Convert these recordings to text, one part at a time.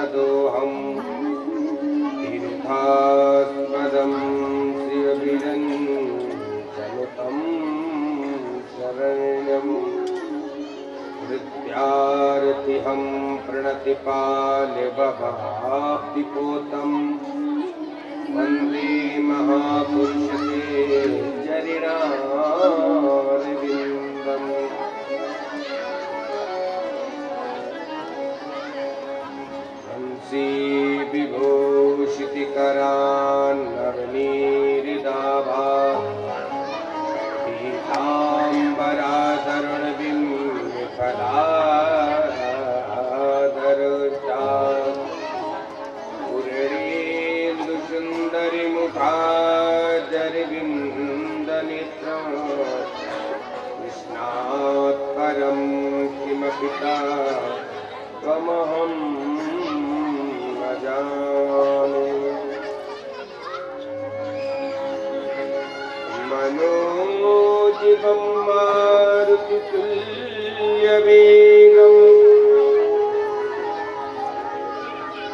तदोहं तीर्थास्पदं श्रियभिरञ्जनुतं शरण्यं हृद्यार्तिहं प्रणतिपाल्यबभाप्तिपोतं वन्दे महापुरुषते चरिणारविन्दम्। हंसी विभूषितकरान्नवनीरिदाभा पीताम्बराधरुणबिम्बिफलाधरुष्टा पूर्णेन्दुसुन्दरिमुखाजरिबिन्दनेत्रं कृष्णात् परं किमपि त्वमहं न जाने। मनोजिवं मारुतितुल्यवेगं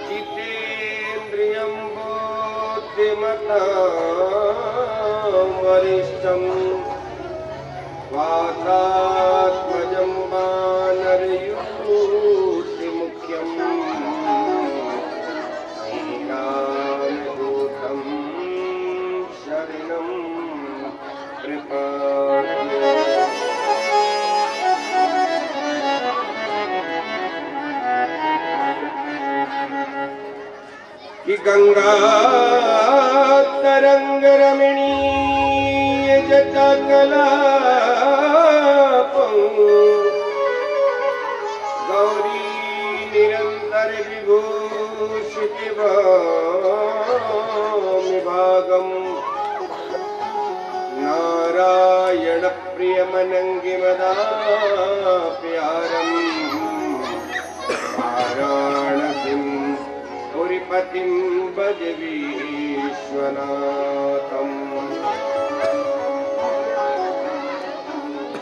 जितेन्द्रियं बुद्धिमतां वरिष्ठं वातात्मजं वानरयूथमुख्यं श्रीरामदूतं शरणं प्रपद्ये। कि गंगा तरंग रमणीय जटाकलापं गौरी निरंतर विभूषितवामिभागं नारायण प्रियमनंगिमदाप्यारं वाराणसीं पुरीपतिं भज विश्वनाथम्।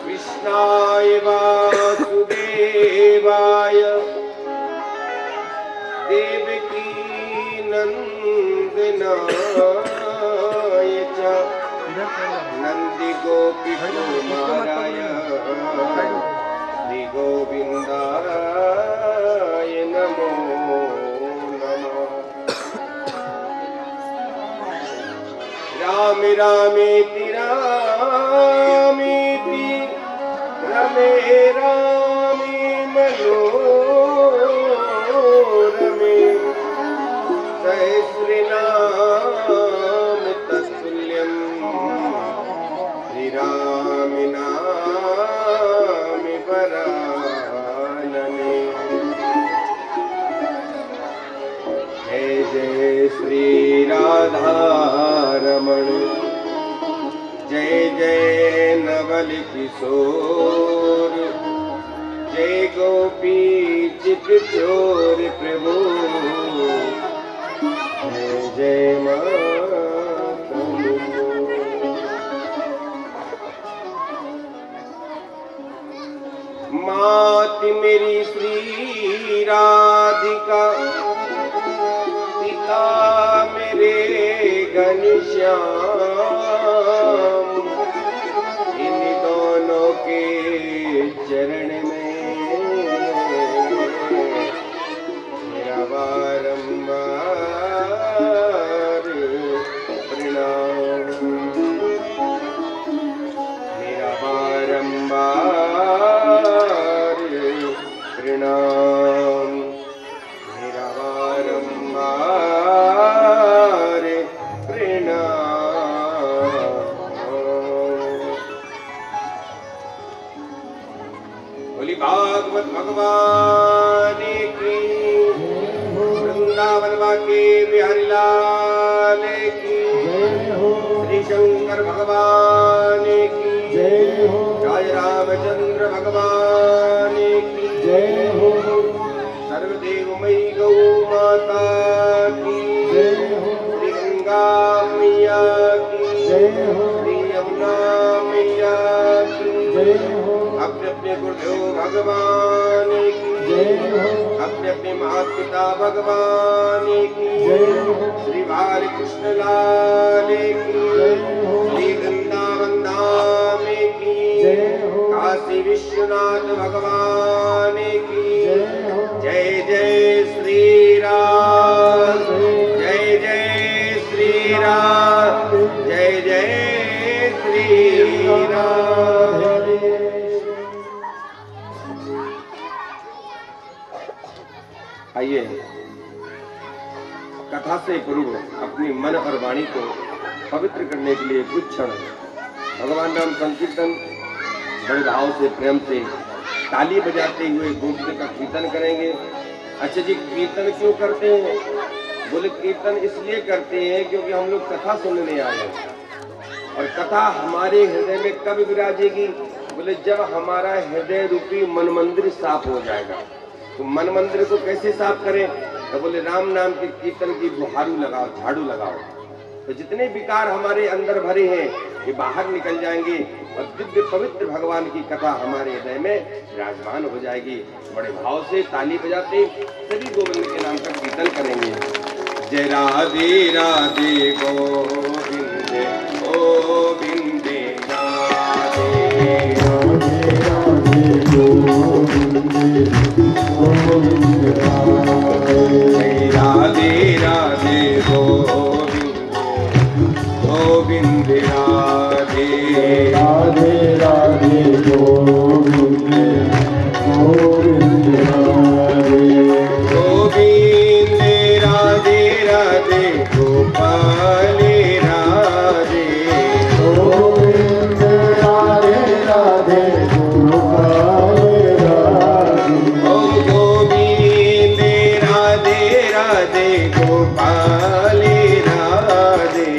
कृष्णाय वासुदेवाय देवकी नंदनाय च नंदिगोपकुमाराय श्रीगोविन्दाय नमो नमः। राम रामेति रामेति रमे रामे मनोरमे सहस्रनाम तत्तुल्यं श्रीराम नाम वरानने। जय जय श्री राधारमण जय जय नवल किशोर जय गोपी चित चोर प्रभु जय जय माता। माती मेरी श्री राधिका पिता मेरे घनश्याम इन दोनों के चरण में मेरा बारंबार प्रणाम मेरा बारंबार प्रणाम मेरा बारंबार बोली भागवत भगवान की वृंदावन बाके बिहारी लाल की श्री शंकर भगवान की जय रामचंद्र भगवान की जय हो। सर्वदेवमयी गौ माता की जय हो। श्री गंगा मैया की जय हो। श्री यमुना मैया की जय हो। अपने अपने गुरुदेव भगवान की जय हो। अपने अपने महापिता भगवान की श्री बालकृष्ण लाल की श्री वृंदावन धाम की काशी विश्वनाथ भगवान की जय जय श्री राम, जय जय श्री राम, जय जय श्री राम। आइए कथा से पूर्व अपनी मन और वाणी को पवित्र करने के लिए कुछ क्षण भगवान नाम संकीर्तन बड़े भाव से प्रेम से ताली बजाते हुए गोविंद का कीर्तन करेंगे। अच्छा जी, कीर्तन क्यों करते हैं? बोले कीर्तन इसलिए करते हैं क्योंकि हम लोग कथा सुनने आए हैं। और कथा हमारे हृदय में कब विराजेगी? बोले जब हमारा हृदय रूपी मन मंदिर साफ हो जाएगा। तो मन मंदिर को कैसे साफ करें? तो बोले राम नाम के कीर्तन की बुहारू लगाओ, झाड़ू लगाओ, तो जितने विकार हमारे अंदर भरे हैं ये बाहर निकल जाएंगे और दिव्य पवित्र भगवान की कथा हमारे हृदय में विराजमान हो जाएगी। बड़े भाव से ताली बजाते सभी गोविंद के नाम का कीर्तन करेंगे। जय राधे राधे गोविंद गोविंद राधे राधे राधे गोविंद गोविंद राधे राधे राधे गोविंद गोविंद राधे राधे राधे गोविंद गोविंद राधे गोविंद राधे राधे गोपाल राधे गोविंद राधे राधे गोपाल राधे गोविंद राधे राधे गोपाल राधे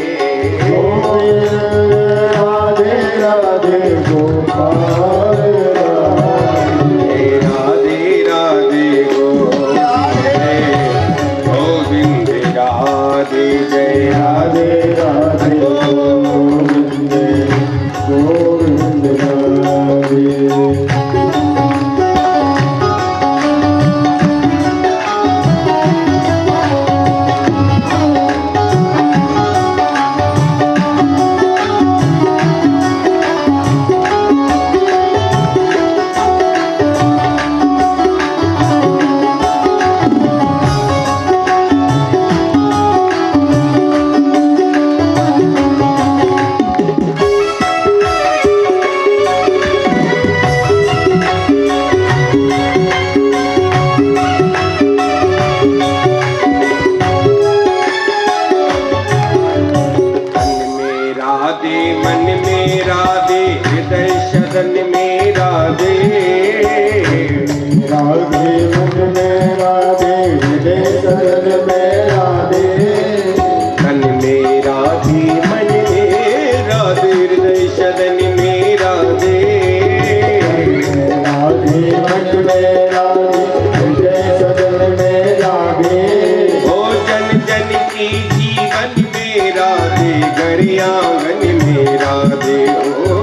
गोविंद राधे राधे गोपाल राधे राधे राधे गोविंद राधे जय राधे राधे गोविंद गोविंद राधे। मन में राधे हृदय सदन में राधे राधे मन में राधे हृदय सदन में राधे तन में राधे मन में राधे हृदय सदन में राधे राधे मन में राधे हृदय सदन में राधे ओ जन जन की जीवन में राधे गरियागन में राधे ओ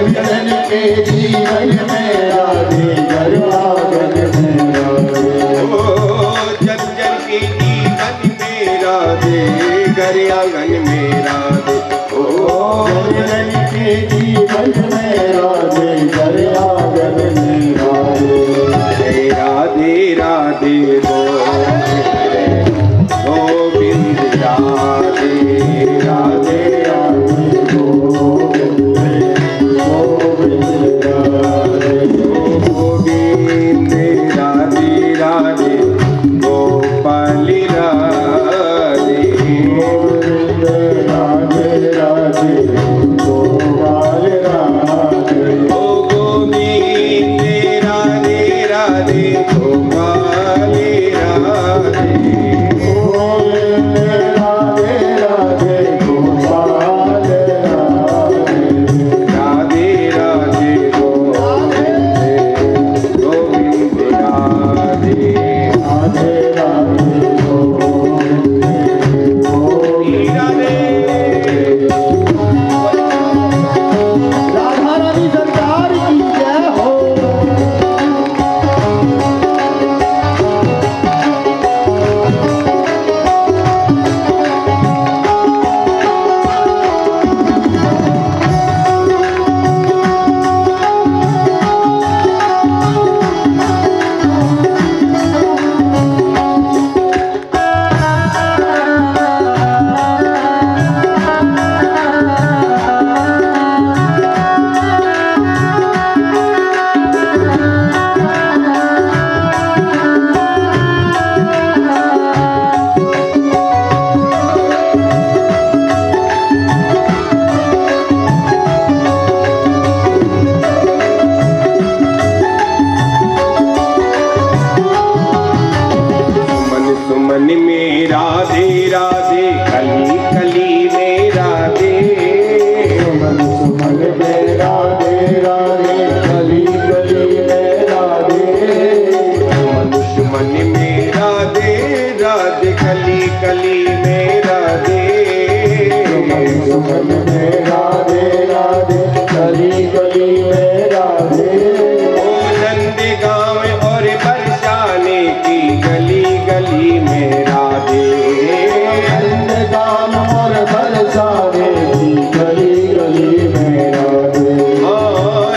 जन जन के जीवन में राधे गरियागन में राधे ओ जन जन के जीवन में राधे गरियागन में राधे ओ जन जन के जीवन में राधे गरियागन में राधे जय राधे राधे गोविंद राधे राधे राधे गोविंद गोविंद राधे गोविंद राधे राधे गोपाल राधे गोविंद राधे राधे गोपाल राधे मन में राधे राधे कली कली में राधे, सुमन सुमन में राधे राधे कली कली में राधे, मनुष्य मन में राधे राधे कली कली में राधे, सुमन सुमन में राधे राधे कली कली में राधे, ओ नंदगांव और बरसाने की गली गली में राधे, नंदगांव और बरसाने की गली गली में राधे,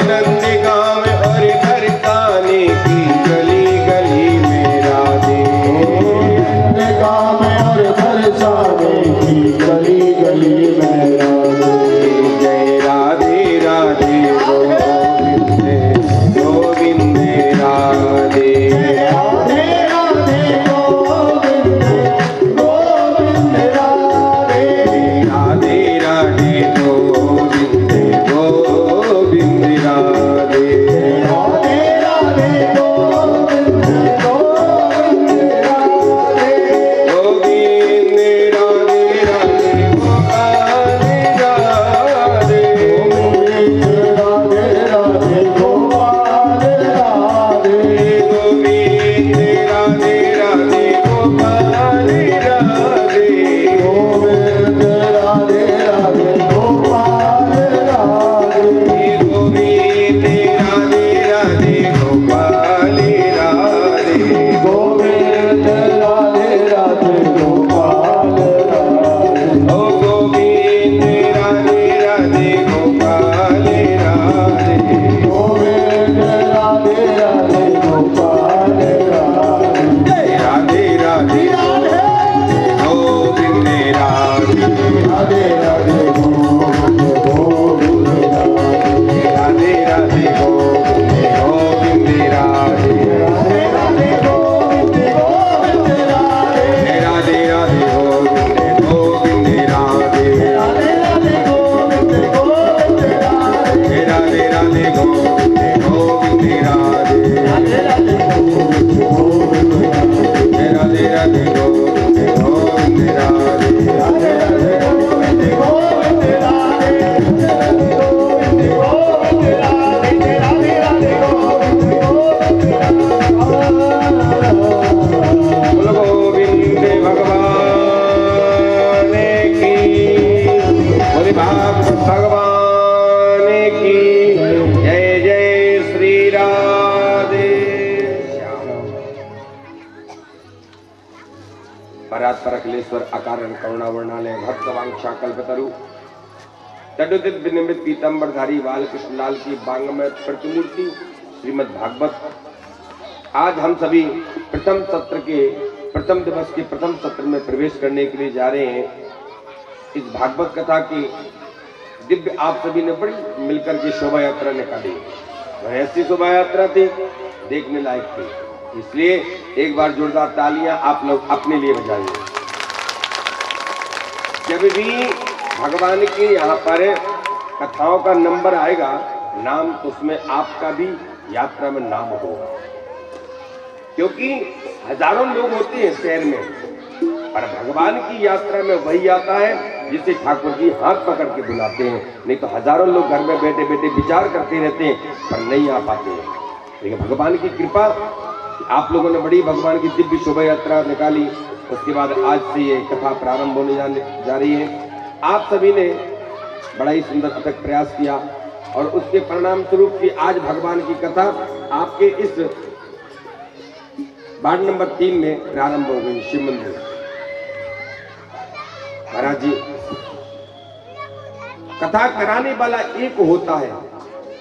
नंदगांव और बरसाने की गली गली में राधे, नंदगांव और बरसाने की गली गली में राधे, जय राधे राधे गोविंद गोविंद राधे, राधे राधे गोविंद गोविंद राधे, राधे राधे गोविंद गोविंद राधे, राधे राधे गोविंद गोविंद राधे, गोविंद राधे राधे गोपाल राधे, गोविंद राधे राधे गोपाल राधे, गोविंद राधे राधे गोपाल राधे, गोविंद राधे राधे गोपाल राधे, गोविंद राधे राधे गोपाल राधे, गोविंद राधे राधे गोपाल राधे, ओ गोविंद राधे राधे गोपाल राधे, गोविंद राधे राधे गोपाल राधे, राधे राधे गोविंद राधे, राधे राधे गोविंद गोविंद राधे, राधे राधे गोविंद गोविंद राधे, राधे राधे गोविंद गोविंद राधे, राधे राधे गोविंद गोविंद राधे, राधे राधे गोविंद गोविंद राधे, राधे राधे गोविंद गोविंद राधे, राधे राधे गोविंद गोविंद राधे, राधे राधे गोविंद गोविंद राधे, राधे राधे गोविंद गोविंद राधे, गोविंद गोविंद राधे, राधे राधे गोविंद गोविंद राधे। बोलो गोविंद भगवान की, बोले भागवत भगवान की जय जय श्री राधे श्याम। परात्पर अखिलेश्वर अकारण करुणा वर्णालय भक्त वांछा कल्पतरु तटोदित विनिमित पीतम्बरधारी बालकृष्ण लाल की बांगमय प्रतिमूर्ति श्रीमद् भागवत। आज हम सभी प्रथम सत्र के प्रथम दिवस के प्रथम सत्र में प्रवेश करने के लिए जा रहे हैं। इस भागवत कथा की दिव्य आप सभी ने बड़ी मिलकर के शोभा यात्रा निकाली। वह ऐसी शोभा यात्रा थी, देखने लायक थी। इसलिए एक बार जोरदार तालियां आप लोग अपने लिए बजाइए। जब भी भगवान की यहाँ पर कथाओं का नंबर आएगा नाम, तो उसमें आपका भी यात्रा में नाम होगा, क्योंकि हजारों लोग होते हैं शहर में, पर भगवान की यात्रा में वही आता है जिसे ठाकुर जी हाथ पकड़ के बुलाते हैं। नहीं तो हजारों लोग घर में बैठे बैठे विचार करते रहते हैं पर नहीं आ पाते हैं। लेकिन भगवान की कृपा, आप लोगों ने बड़ी भगवान की दिव्य शोभा यात्रा निकाली। उसके बाद आज से ये कथा प्रारंभ होने जा रही है। आप सभी ने बड़ा ही सुंदर अथक प्रयास किया और उसके परिणाम स्वरूप कि आज भगवान की कथा आपके इस वार्ड नंबर 3 में प्रारंभ हो गई। शिव मंदिर महाराज जी, कथा कराने वाला एक होता है,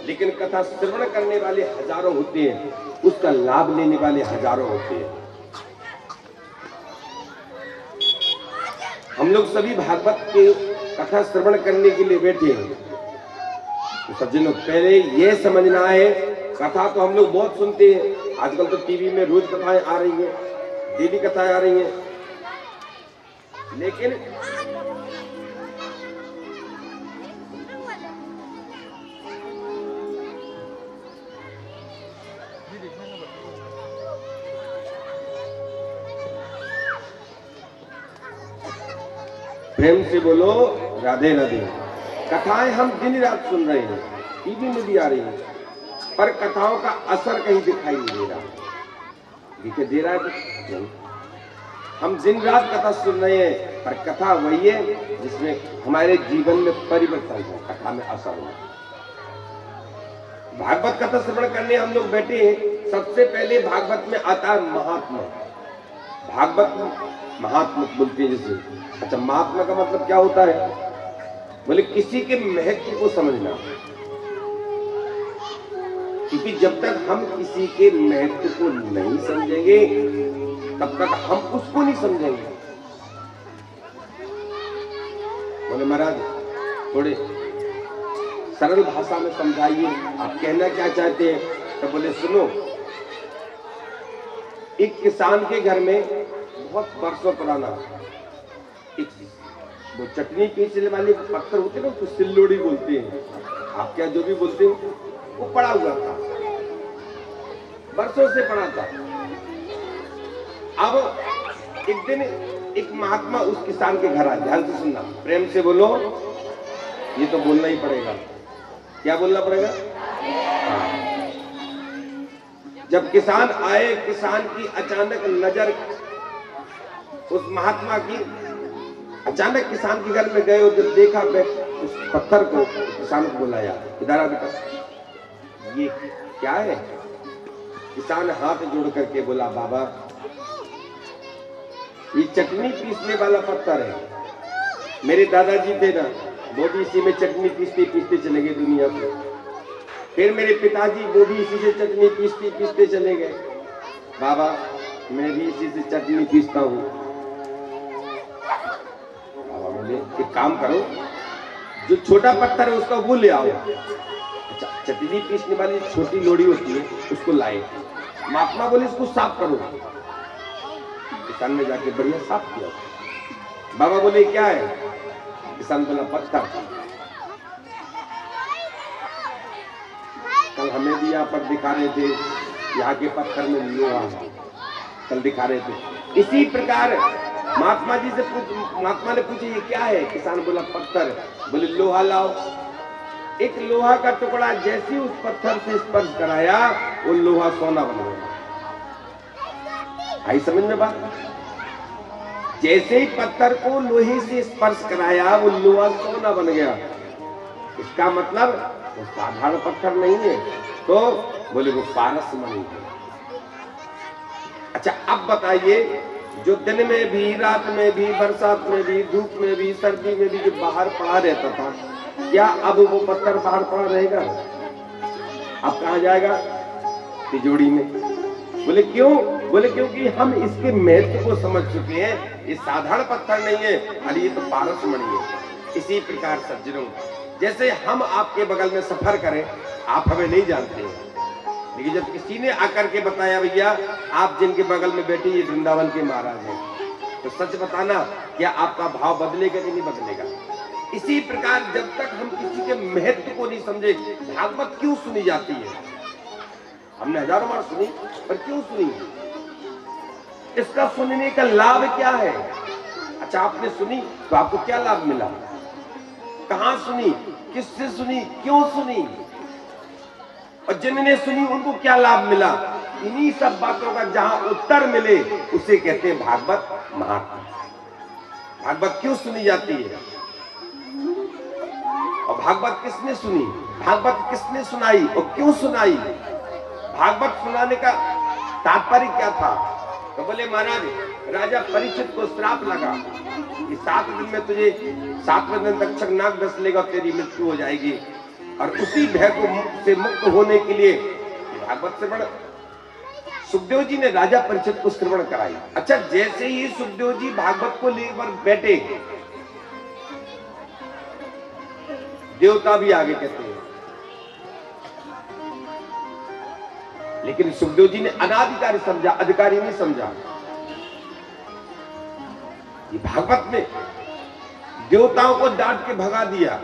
लेकिन कथा श्रवण करने वाले हजारों होते हैं, उसका लाभ लेने वाले हजारों होते हैं। हम लोग सभी भागवत के कथा श्रवण करने के लिए बैठे हैं। तो सज्जनों, पहले ये समझना है, कथा तो हम लोग बहुत सुनते हैं, आजकल तो टीवी में रोज कथाएं आ रही हैं, डेली कथाएं आ रही हैं, लेकिन प्रेम से बोलो राधे राधे। कथाएं हम दिन रात सुन रहे हैं, टीवी में भी आ रही हैं, पर कथाओं का असर कहीं दिखाई नहीं दे रहा। दिखाई दे रहा है तो नहीं। हम दिन रात कथा सुन रहे हैं, पर कथा वही है जिसमें हमारे जीवन में परिवर्तन हो, कथा में असर हो। भागवत कथा श्रवण करने हम लोग बैठे हैं, सबसे पहले भागवत में आता है महात्मा। भागवत महात्मा बोलते हैं जैसे। अच्छा, महात्मा का मतलब क्या होता है? बोले किसी के महत्व को समझना। क्योंकि जब तक हम किसी के महत्व को नहीं समझेंगे तब तक हम उसको नहीं समझेंगे। बोले महाराज थोड़े सरल भाषा में समझाइए, आप कहना क्या चाहते हैं? तो बोले सुनो, एक किसान के घर में बहुत वर्षों पुराना एक वो चटनी पीसने वाले पत्थर होते हैं ना, उसको सिल्लोड़ी बोलते हैं, आप क्या जो भी बोलते हो, वो पड़ा हुआ था, वर्षों से पड़ा था। अब एक दिन एक महात्मा उस किसान के घर आए। ध्यान से सुनना, प्रेम से बोलो, ये तो बोलना ही पड़ेगा। क्या बोलना पड़ेगा? हाँ। जब किसान आए, किसान की अचानक नजर उस महात्मा की, अचानक किसान के घर में गए और जब देखा उस पत्थर को, किसान को बुलाया, इधर आ बेटा, ये क्या है? किसान हाथ जोड़ करके बोला, बाबा ये चटनी पीसने वाला पत्थर है। मेरे दादाजी थे ना, वो भी इसी में चटनी पीसते पीसते चले गए दुनिया से। फिर मेरे पिताजी वो भी इसी से चटनी पीसते पीसते चले गए। बाबा मैं भी इसी से चटनी पीसता हूँ। बाबा बोले एक काम करो, जो छोटा पत्थर है उसका वो ले आओ। अच्छा, चटनी पीसने वाली छोटी लोड़ी होती है, उसको लाए। महात्मा बोले इसको साफ करो। किसान ने जाके बढ़िया साफ किया। बाबा बोले क्या है? किसान बोला पत्थर। कल हमें भी यहाँ पर दिखा रहे थे, यहाँ के पत्थर में लोहा कल दिखा रहे थे। इसी प्रकार महात्मा जी से महात्मा ने पूछे ये क्या है? किसान बोला पत्थर। बोले लोहा लाओ। एक लोहा का टुकड़ा जैसे उस पत्थर से स्पर्श कराया, वो लोहा सोना बन गया। आई समझ में बात? जैसे ही पत्थर को लोहे से स्पर्श कराया, वो लोहा सोना बन गया। इसका मतलब वो साधारण पत्थर नहीं है। तो बोले वो पारसमणि है। अच्छा, अब बताइए, जो दिन में भी, रात में भी, बरसात में भी, धूप में भी, सर्दी में भी जो बाहर पड़ा रहता था, क्या अब वो पत्थर बाहर पड़ा रहेगा? अब कहाँ जाएगा? तिजोरी में। बोले क्यों? बोले क्योंकि हम इसके महत्व को समझ चुके हैं। ये साधारण पत्थर नहीं है, अरे ये तो पारसमणि है। इसी प्रकार सज्जनों, जैसे हम आपके बगल में सफर करें, आप हमें नहीं जानते हैं, लेकिन जब किसी ने आकर के बताया भैया आप जिनके बगल में बैठे ये वृंदावन के महाराज हैं, तो सच बताना, क्या आपका भाव बदलेगा कि नहीं बदलेगा? इसी प्रकार जब तक हम किसी के महत्व को नहीं समझे, भागवत क्यों सुनी जाती है? हमने हजारों बार सुनी, पर क्यों सुनी? इसका सुनने का लाभ क्या है? अच्छा, आपने सुनी तो आपको क्या लाभ मिला? कहां सुनी? किससे सुनी? क्यों सुनी? और जिन्होंने सुनी उनको क्या लाभ मिला? इन्हीं सब बातों का जहां उत्तर मिले उसे कहते हैं भागवत महात्मा। भागवत क्यों सुनी जाती है? और भागवत किसने सुनी? भागवत किसने सुनाई और क्यों सुनाई? भागवत सुनाने का तात्पर्य क्या था? तो बोले महाराज, राजा परीक्षित को श्राप लगा कि 7 दिन में तुझे 7वें दिन तक नाग डस लेगा, तेरी मृत्यु हो जाएगी। और उसी भय को से मुक्त होने के लिए भागवत श्रवण सुखदेव जी ने राजा परीक्षित को श्रवण कराई। अच्छा, जैसे ही सुखदेव जी भागवत को लेकर बैठे, देवता भी आगे कहते हैं, लेकिन सुखदेव जी ने अनाधिकारी समझा, अधिकारी नहीं समझा। ये भागवत में देवताओं को डांट के भगा दिया,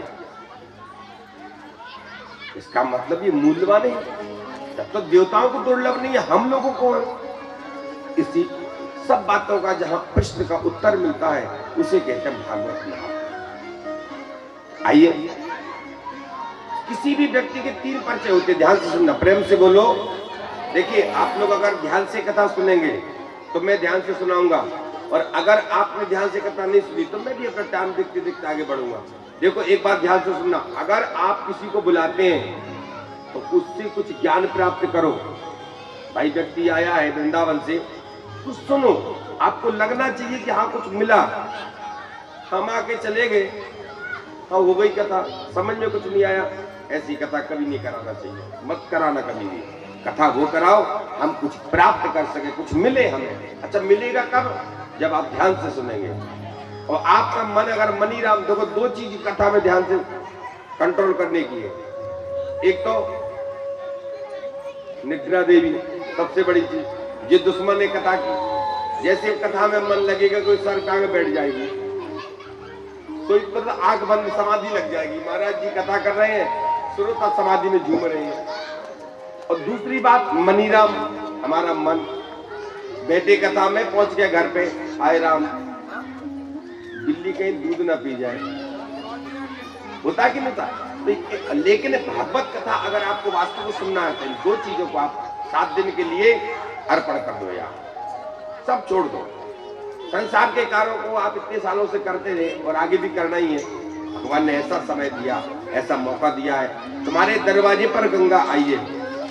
इसका मतलब ये मूल्यवान है। जब तो देवताओं को दुर्लभ नहीं है, हम लोगों को है। इसी सब बातों का जहां प्रश्न का उत्तर मिलता है उसे कहते हैं भागवत महापुराण। आइए, किसी भी व्यक्ति के 3 परिचय होते, ध्यान से सुनना, प्रेम से बोलो। देखिए, आप लोग अगर ध्यान से कथा सुनेंगे तो मैं ध्यान से सुनाऊंगा, और अगर आपने ध्यान से कथा नहीं सुनी तो मैं भी अपना टाइम देखते देखते आगे बढ़ूंगा। देखो, एक बात ध्यान से सुनना, अगर आप किसी को बुलाते हैं तो उससे कुछ ज्ञान प्राप्त करो। भाई, व्यक्ति आया है वृंदावन से, कुछ सुनो, आपको लगना चाहिए कि हाँ कुछ मिला। हम आके चले गए, हाँ हो गई कथा, समझ में कुछ नहीं आया, ऐसी कथा कभी नहीं कराना चाहिए, मत कराना कभी भी। कथा वो कराओ हम कुछ प्राप्त कर सके, कुछ मिले हमें। अच्छा, मिलेगा कब? जब आप ध्यान से सुनेंगे। और आपका मन अगर मनी राम, देखो 2 चीज कथा में ध्यान से कंट्रोल करने की है। एक तो निद्रा देवी, सबसे बड़ी चीज, ये दुश्मन ने कथा की, जैसे कथा में मन लगेगा कोई सर टांगे बैठ जाएगी, कोई मतलब आंख बंद समाधि लग जाएगी। महाराज जी कथा कर रहे हैं, श्रोता समाधि में झूम रहे हैं। और दूसरी बात, मनीराम, हमारा मन बेटे कथा में पहुंच गया घर पे, आए राम, बिल्ली कहीं दूध ना पी जाए, होता कि नहीं था? तो लेकिन भागवत कथा अगर आपको वास्तव में सुनना है तो इन 2 चीजों को आप 7 दिन के लिए अर्पण कर दो यार, सब छोड़ दो। संसार के कार्यों को आप इतने सालों से करते रहे और आगे भी करना ही है। भगवान ने ऐसा समय दिया, ऐसा मौका दिया है, तुम्हारे दरवाजे पर गंगा आई है।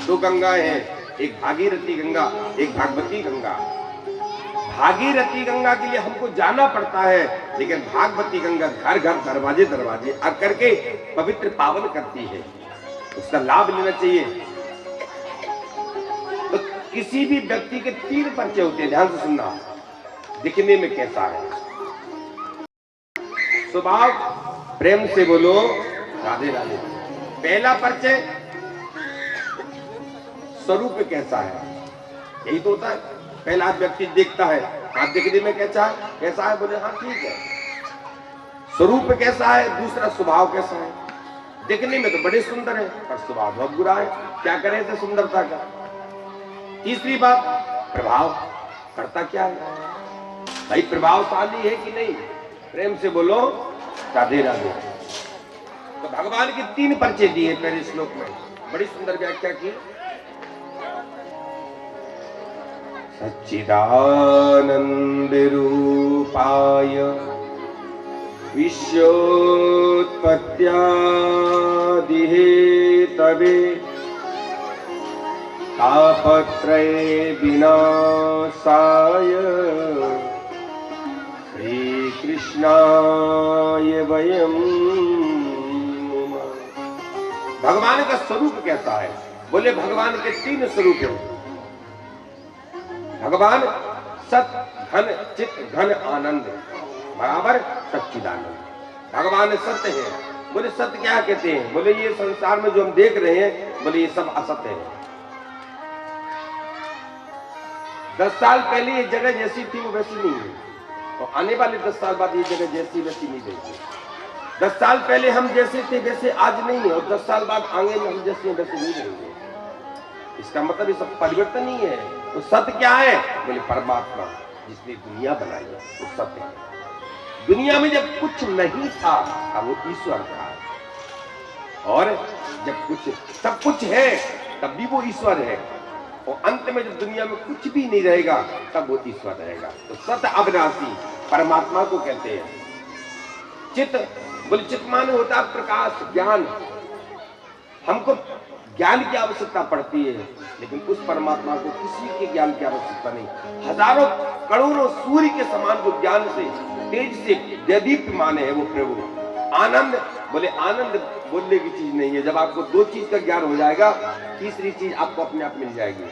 2 गंगाएं हैं, एक भागीरथी गंगा, एक भागवती गंगा। भागीरथी गंगा के लिए हमको जाना पड़ता है, लेकिन भागवती गंगा घर घर दरवाजे दरवाजे आकर के पवित्र पावन करती है, उसका लाभ लेना चाहिए। तो किसी भी व्यक्ति के 3 परिचय होते हैं, ध्यान से सुनना। दिखने में कैसा है, स्वभाव, प्रेम से बोलो राधे राधे। पहला परिचय, स्वरूप कैसा है, यही तो होता है। पहला व्यक्ति देखता है, हाँ दिखने में कैसा है, बोले हाँ ठीक है। स्वरूप कैसा है, दूसरा स्वभाव कैसा है। दिखने में तो बड़े सुंदर है पर स्वभाव बहुत बुरा है, क्या करें इसे सुंदरता का। तीसरी बात, प्रभाव, करता क्या है भाई, प्रभावशाली है कि नहीं, प्रेम से बोलो राधे राधे। तो भगवान के 3 परिचय दिए पहले श्लोक में, बड़ी सुंदर व्याख्या की। सच्चिदानंद रूपाय विश्वोत्पत्त्यादिहेतवे तापत्रय विनाशाय श्री कृष्णाय वयम। भगवान का स्वरूप कैसा है, बोले भगवान के 3 स्वरूप हैं। भगवान सत घन चित घन आनंद बराबर सच्चिदानंद। भगवान सत्य है, बोले सत्य क्या कहते हैं, बोले ये संसार में जो हम देख रहे हैं, बोले ये सब असत्य है। 10 साल पहले ये जगह जैसी थी वो वैसी नहीं है, और आने वाले 10 साल बाद ये जगह जैसी वैसी नहीं रहेगी। 10 साल पहले हम जैसे थे वैसे आज नहीं है, और 10 साल बाद आगे में हम जैसे वैसे नहीं रहेंगे। इसका मतलब ये सब परिवर्तन ही है। तो सत्य क्या है, बोले परमात्मा जिसने दुनिया बनाई है वो सत्य है। दुनिया में जब कुछ नहीं था तब वो ईश्वर था, और जब कुछ सब कुछ है तब भी वो ईश्वर है, और अंत में जब दुनिया में कुछ भी नहीं रहेगा तब वो ईश्वर रहेगा। तो सत्य अविनाशी परमात्मा को कहते हैं। चित, बोले चित माने होता है प्रकाश, ज्ञान। हमको ज्ञान की आवश्यकता पड़ती है, लेकिन उस परमात्मा को किसी के ज्ञान की आवश्यकता नहीं। हजारों करोड़ों सूर्य के समान वो ज्ञान से तेज से देदीप्यमान है वो प्रभु। आनंद, बोले आनंद बोलने की चीज नहीं है। जब आपको 2 चीज का ज्ञान हो जाएगा, तीसरी चीज आपको अपने आप मिल जाएगी।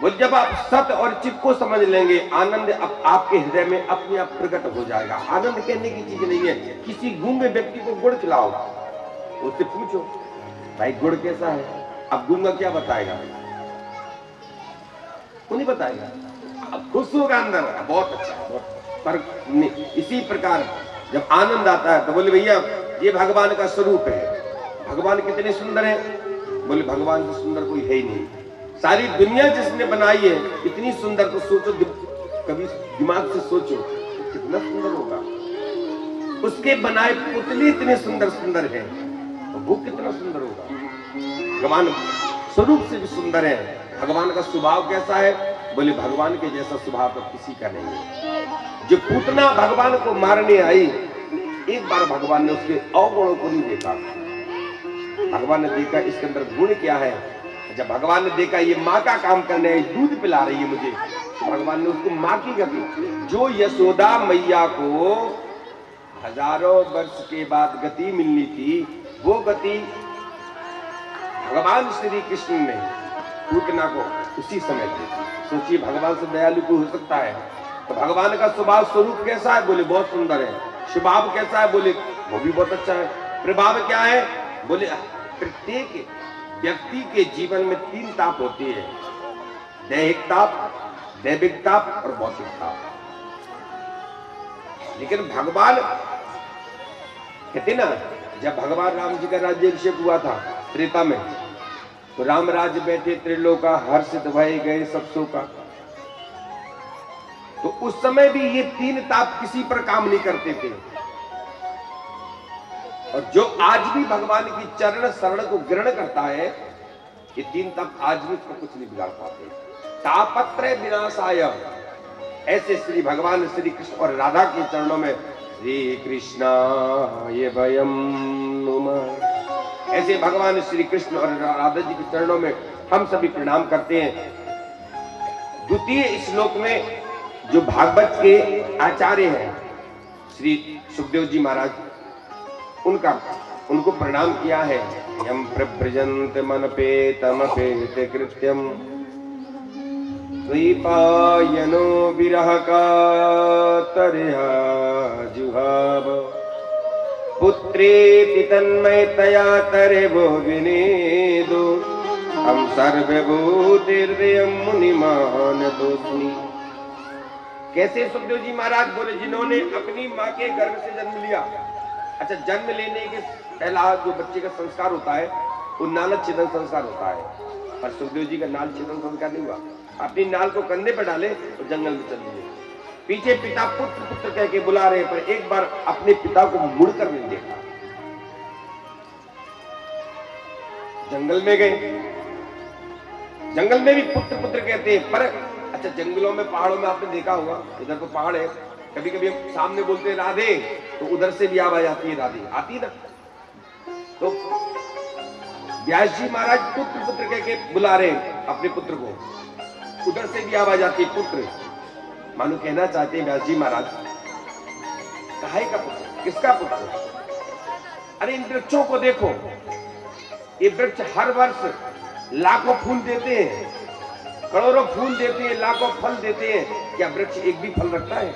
बोले जब आप सत्य और चित्त को समझ लेंगे, आनंद आपके हृदय में अपने आप प्रकट हो जाएगा। आनंद कहने की चीज नहीं है। किसी गूंगे व्यक्ति को गुड़ खिलाओ, उससे पूछो भाई गुड़ कैसा है, अब गूंगा क्या बताएगा, वो नहीं बताएगा। अब खुश होगा अंदर, बहुत अच्छा है, बहुत। पर इसी प्रकार जब आनंद आता है तो बोले भैया ये भगवान का स्वरूप है। भगवान कितने सुंदर है, बोले भगवान से सुंदर कोई है ही नहीं। सारी दुनिया जिसने बनाई है इतनी सुंदर, तो सोचो कभी दिमाग से सोचो कितना सुंदर होगा। उसके बनाए पुतले इतने सुंदर सुंदर हैं, तो वो कितना सुंदर होगा। भगवान स्वरूप से भी सुंदर है। भगवान का स्वभाव कैसा है? बोले भगवान के जैसा स्वभाव तो किसी का नहीं है। जो पूतना भगवान को मारने आई, एक बार भगवान ने उसके अवगुणों को नहीं देखा। भगवान ने देखा इसके अंदर गुण क्या है। जब भगवान ने देखा ये माँ का काम करने आई, दूध पिला रही है मुझे, तो भगवान ने उसको माँ की गति, जो यशोदा मैया को हजारों वर्ष के बाद गति मिलनी थी, वो गति भगवान श्री कृष्ण ने पूतना को उसी समय दी। सोचिए भगवान से दयालु को हो सकता है। तो भगवान का स्वभाव स्वरूप कैसा है? बोले बहुत सुंदर है। स्वभाव कैसा है? बोले वो भी बहुत अच्छा है। प्रभाव क्या है? बोले प्रत्येक व्यक्ति के जीवन में 3 ताप होती है, दैहिक ताप, दैविक ताप और भौतिक ताप। लेकिन भगवान कहते ना, जब भगवान राम जी का राज्याभिषेक हुआ था त्रेता में, तो राम राज्य बैठे त्रिलोका, हर्षित भय गए सब शोका। तो उस समय भी ये 3 ताप किसी पर काम नहीं करते थे। और जो आज भी भगवान की चरण शरण को ग्रहण करता है, ये 3 ताप आज भी उसको कुछ नहीं बिगाड़ पाते। तापत्रय विनाशाय, ऐसे श्री भगवान श्री कृष्ण और राधा के चरणों में श्री कृष्णाय वयं नुमः, ऐसे भगवान श्री कृष्ण और राधा जी के चरणों में हम सभी प्रणाम करते हैं। द्वितीय श्लोक में जो भागवत के आचार्य हैं श्री सुखदेव जी महाराज, उनको प्रणाम किया है। यम प्रव्रजन्त मनपेतमपेत कृत्यम द्वैपायनो विरह कातरः जुहाव पुत्रेति तन्मयतया तरेवो विनेदो हम सर्वभूतिर्दयं मुनिमानतोऽस्मि। कैसे सुखदेव जी महाराज बोले, जिन्होंने अपनी माँ के गर्भ से जन्म लिया। अच्छा, जन्म लेने के पहला जो बच्चे का संस्कार होता है वो नाल छेदन संस्कार होता है, पर सुखदेव जी का नाल छेदन संस्कार नहीं हुआ। अपनी नाल को कंधे पर डाले और जंगल में चल दिए। पीछे पिता पुत्र पुत्र कह के बुला रहे, पर एक बार अपने पिता को मुड़कर नहीं देखा। जंगल में गए, जंगल में भी पुत्र पुत्र कहते हैं, पर अच्छा जंगलों में पहाड़ों में आपने देखा होगा, इधर तो पहाड़ है, कभी कभी हम सामने बोलते हैं राधे, तो उधर से भी आवाज आती है राधे, आती ना। तो व्यास जी महाराज पुत्र पुत्र कह के बुला रहे अपने पुत्र को, उधर से भी आवाज आती है पुत्र। मानो कहना चाहते हैं व्यास जी महाराज, काहे का पुत्र, किसका पुत्र? अरे इन वृक्षों को देखो, ये वृक्ष हर वर्ष लाखों फूल देते हैं, करोड़ों फूल देते हैं, लाखों फल देते हैं, क्या वृक्ष एक भी फल रखता है?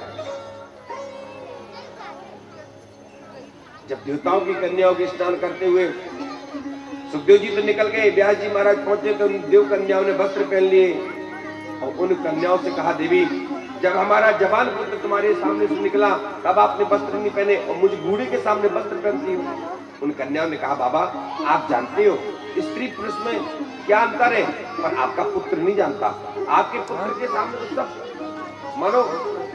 जब देवताओं की कन्याओं के स्नान करते हुए सुखदेव जी तो निकल गए, व्यास जी महाराज पहुंचे तो उन देव कन्याओं ने वस्त्र पहन लिए और उन कन्याओं से कहा, देवी जब हमारा जवान पुत्र तुम्हारे सामने से निकला तब आपने वस्त्र नहीं पहने और मुझ बूढ़े के सामने वस्त्र पहनती हो। उन कन्याओं ने कहा, बाबा आप जानते हो स्त्री पुरुष में क्या अंतर है, पर आपका पुत्र नहीं जानता। आपके पुत्र के सामने तो सब मानो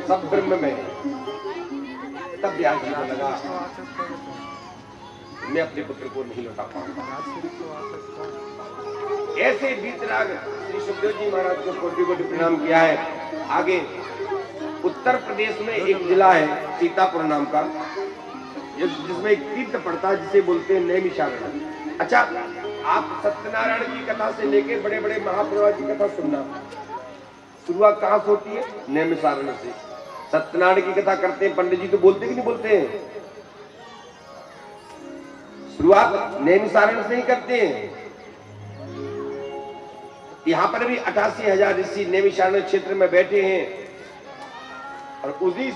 सब ब्रह्म में है। तब व्यास जी को लगा मैं अपने पुत्र को नहीं लौटा पाऊंगा। ऐसे वीतराग श्री सुखदेव जी महाराज को कोटि कोटि प्रणाम किया है। आगे उत्तर प्रदेश में एक जिला है सीतापुर नाम का, जिसमें एक तीर्थ पड़ता है जिसे बोलते हैं नैमिषारण्य। अच्छा, आप सत्यनारायण की कथा से लेके बड़े बड़े महापुरुषों की कथा सुनना, शुरुआत कहां से होती है? नैमिषारण्य से। सत्यनारायण की कथा करते हैं पंडित जी, तो बोलते कि नहीं बोलते हैं? शुरुआत नैमिषारण्य से ही करते हैं। यहां पर भी 88,000 ऋषि नैमिषारण्य क्षेत्र में बैठे हैं और उसी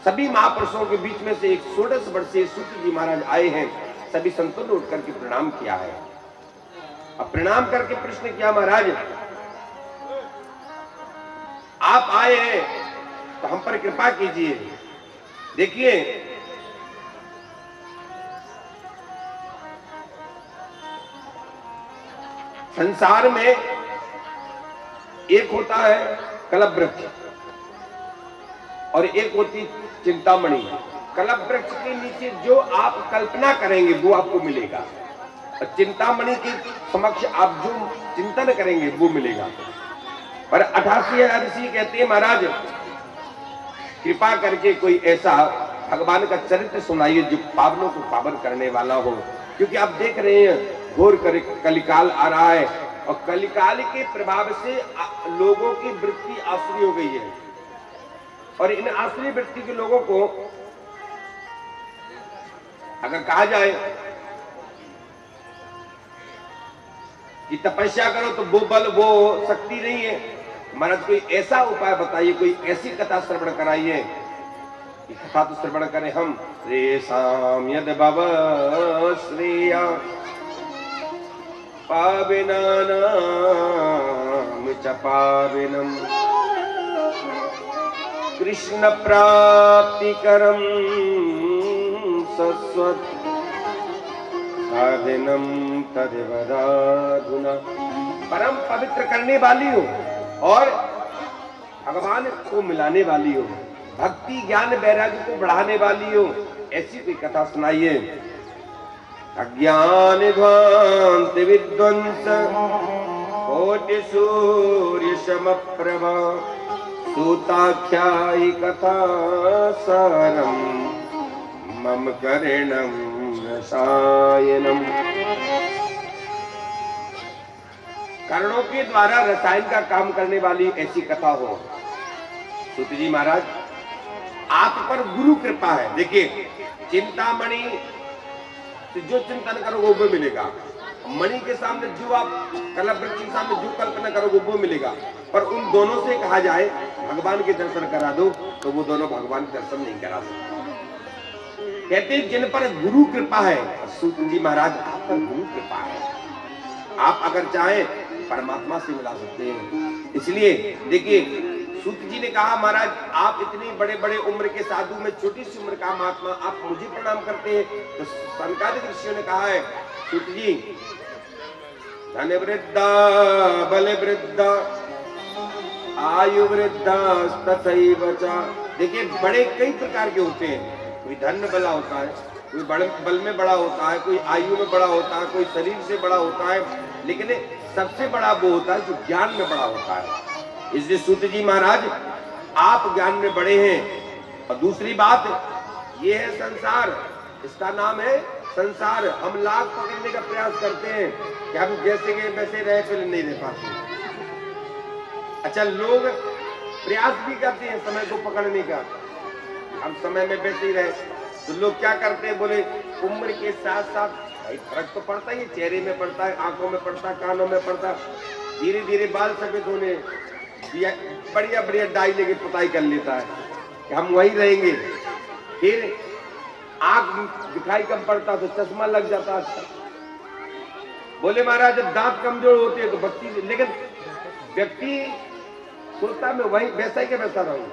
सभी महापुरुषों के बीच में से एक 16 वर्षीय सूत जी महाराज आए हैं। सभी संतों ने उठ करके प्रणाम किया है। अब प्रणाम करके प्रश्न किया, महाराज आप आए हैं तो हम पर कृपा कीजिए। देखिए संसार में एक होता है कलप वृक्ष और एक होती चिंतामणि। कलप वृक्ष के नीचे जो आप कल्पना करेंगे वो आपको मिलेगा, और चिंतामणि के समक्ष आप जो चिंतन करेंगे वो मिलेगा। पर 88,000 ऋषि कहते हैं महाराज कृपा करके कोई ऐसा भगवान का चरित्र सुनाइए जो पावनों को पावन करने वाला हो, क्योंकि आप देख रहे हैं घोर कलिकाल आ रहा है और कलिकाल के प्रभाव से लोगों की वृत्ति आश्री हो गई है, और इन आश्री वृत्ति के लोगों को अगर कहा जाए कि तपस्या करो तो वो बल वो शक्ति नहीं है, महाराज कोई ऐसा उपाय बताइए, कोई ऐसी कथा श्रवण कराइए कि कथा तो श्रवण करें हम। रेशाम यद भव श्रेया पाविनानाम च पाविनम कृष्ण प्राप्तिकरम सस्वत् साधनम तदेवदाधुना। परम पवित्र करने वाली हो और भगवान को मिलाने वाली हो, भक्ति ज्ञान वैराग्य को बढ़ाने वाली हो, ऐसी कोई कथा सुनाइए। अज्ञान ध्वांत विध्वंस कोटि सूर्य समप्रभा सूताख्यायि कथा सारम मम करणम रसायनम। कर्णों के द्वारा रसायन का काम करने वाली ऐसी कथा हो। सूत जी महाराज आप पर गुरु कृपा है। देखिए चिंतामणि तो जो चिंतन करोगे वो मिलेगा, मणि के सामने जो आप कलप वृक्ष के सामने जो कल्पना करोगे वो मिलेगा, पर उन दोनों से कहा जाए भगवान के दर्शन करा दो तो वो दोनों भगवान के दर्शन नहीं करा सकते। कहते हैं जिन पर गुरु कृपा है, सूत जी महाराज आप पर गुरु कृपा है, आप अगर चाहें परमात्मा से मिला सकते हैं। इसलिए देखिए सूत जी ने कहा महाराज आप इतनी बड़े बड़े उम्र के साधु में छोटी सी उम्र का महात्मा आप मुझे प्रणाम करते हैं। तो सनकादिक ऋषियों ने कहा है सूत जी धन वृद्धा बल वृद्धा आयु वृद्धा तथैव च। देखिए बड़े कई प्रकार के होते हैं, कोई धन में बड़ा होता है, कोई बड़े बल में बड़ा होता है, कोई आयु में बड़ा होता है, कोई शरीर से बड़ा होता है, लेकिन सबसे बड़ा वो होता है जो ज्ञान में बड़ा होता है। इसलिए सूत जी महाराज आप ज्ञान में बड़े हैं। और दूसरी बात ये है संसार, इसका नाम है संसार। हम लाभ पकड़ने का प्रयास करते हैं कि हम जैसे के वैसे रहे, फिर नहीं रह पाते। अच्छा लोग प्रयास भी करते हैं समय को पकड़ने का, हम समय में वैसे ही रहे, तो लोग क्या करते हैं बोले उम्र के साथ साथ भाई फर्क तो पड़ता ही है, चेहरे में पड़ता है, आंखों में पड़ता है, कानों में पड़ता है, धीरे धीरे बाल सफेद होने, बढ़िया बढ़िया डाई लेके पुताई कर लेता है कि हम वही रहेंगे। फिर आंख दिखाई कम पड़ता तो चश्मा लग जाता। अच्छा बोले महाराज जब दांत कमजोर होते हैं तो बत्ती, लेकिन व्यक्ति सोचता मैं वही वैसा ही के वैसा रहूं,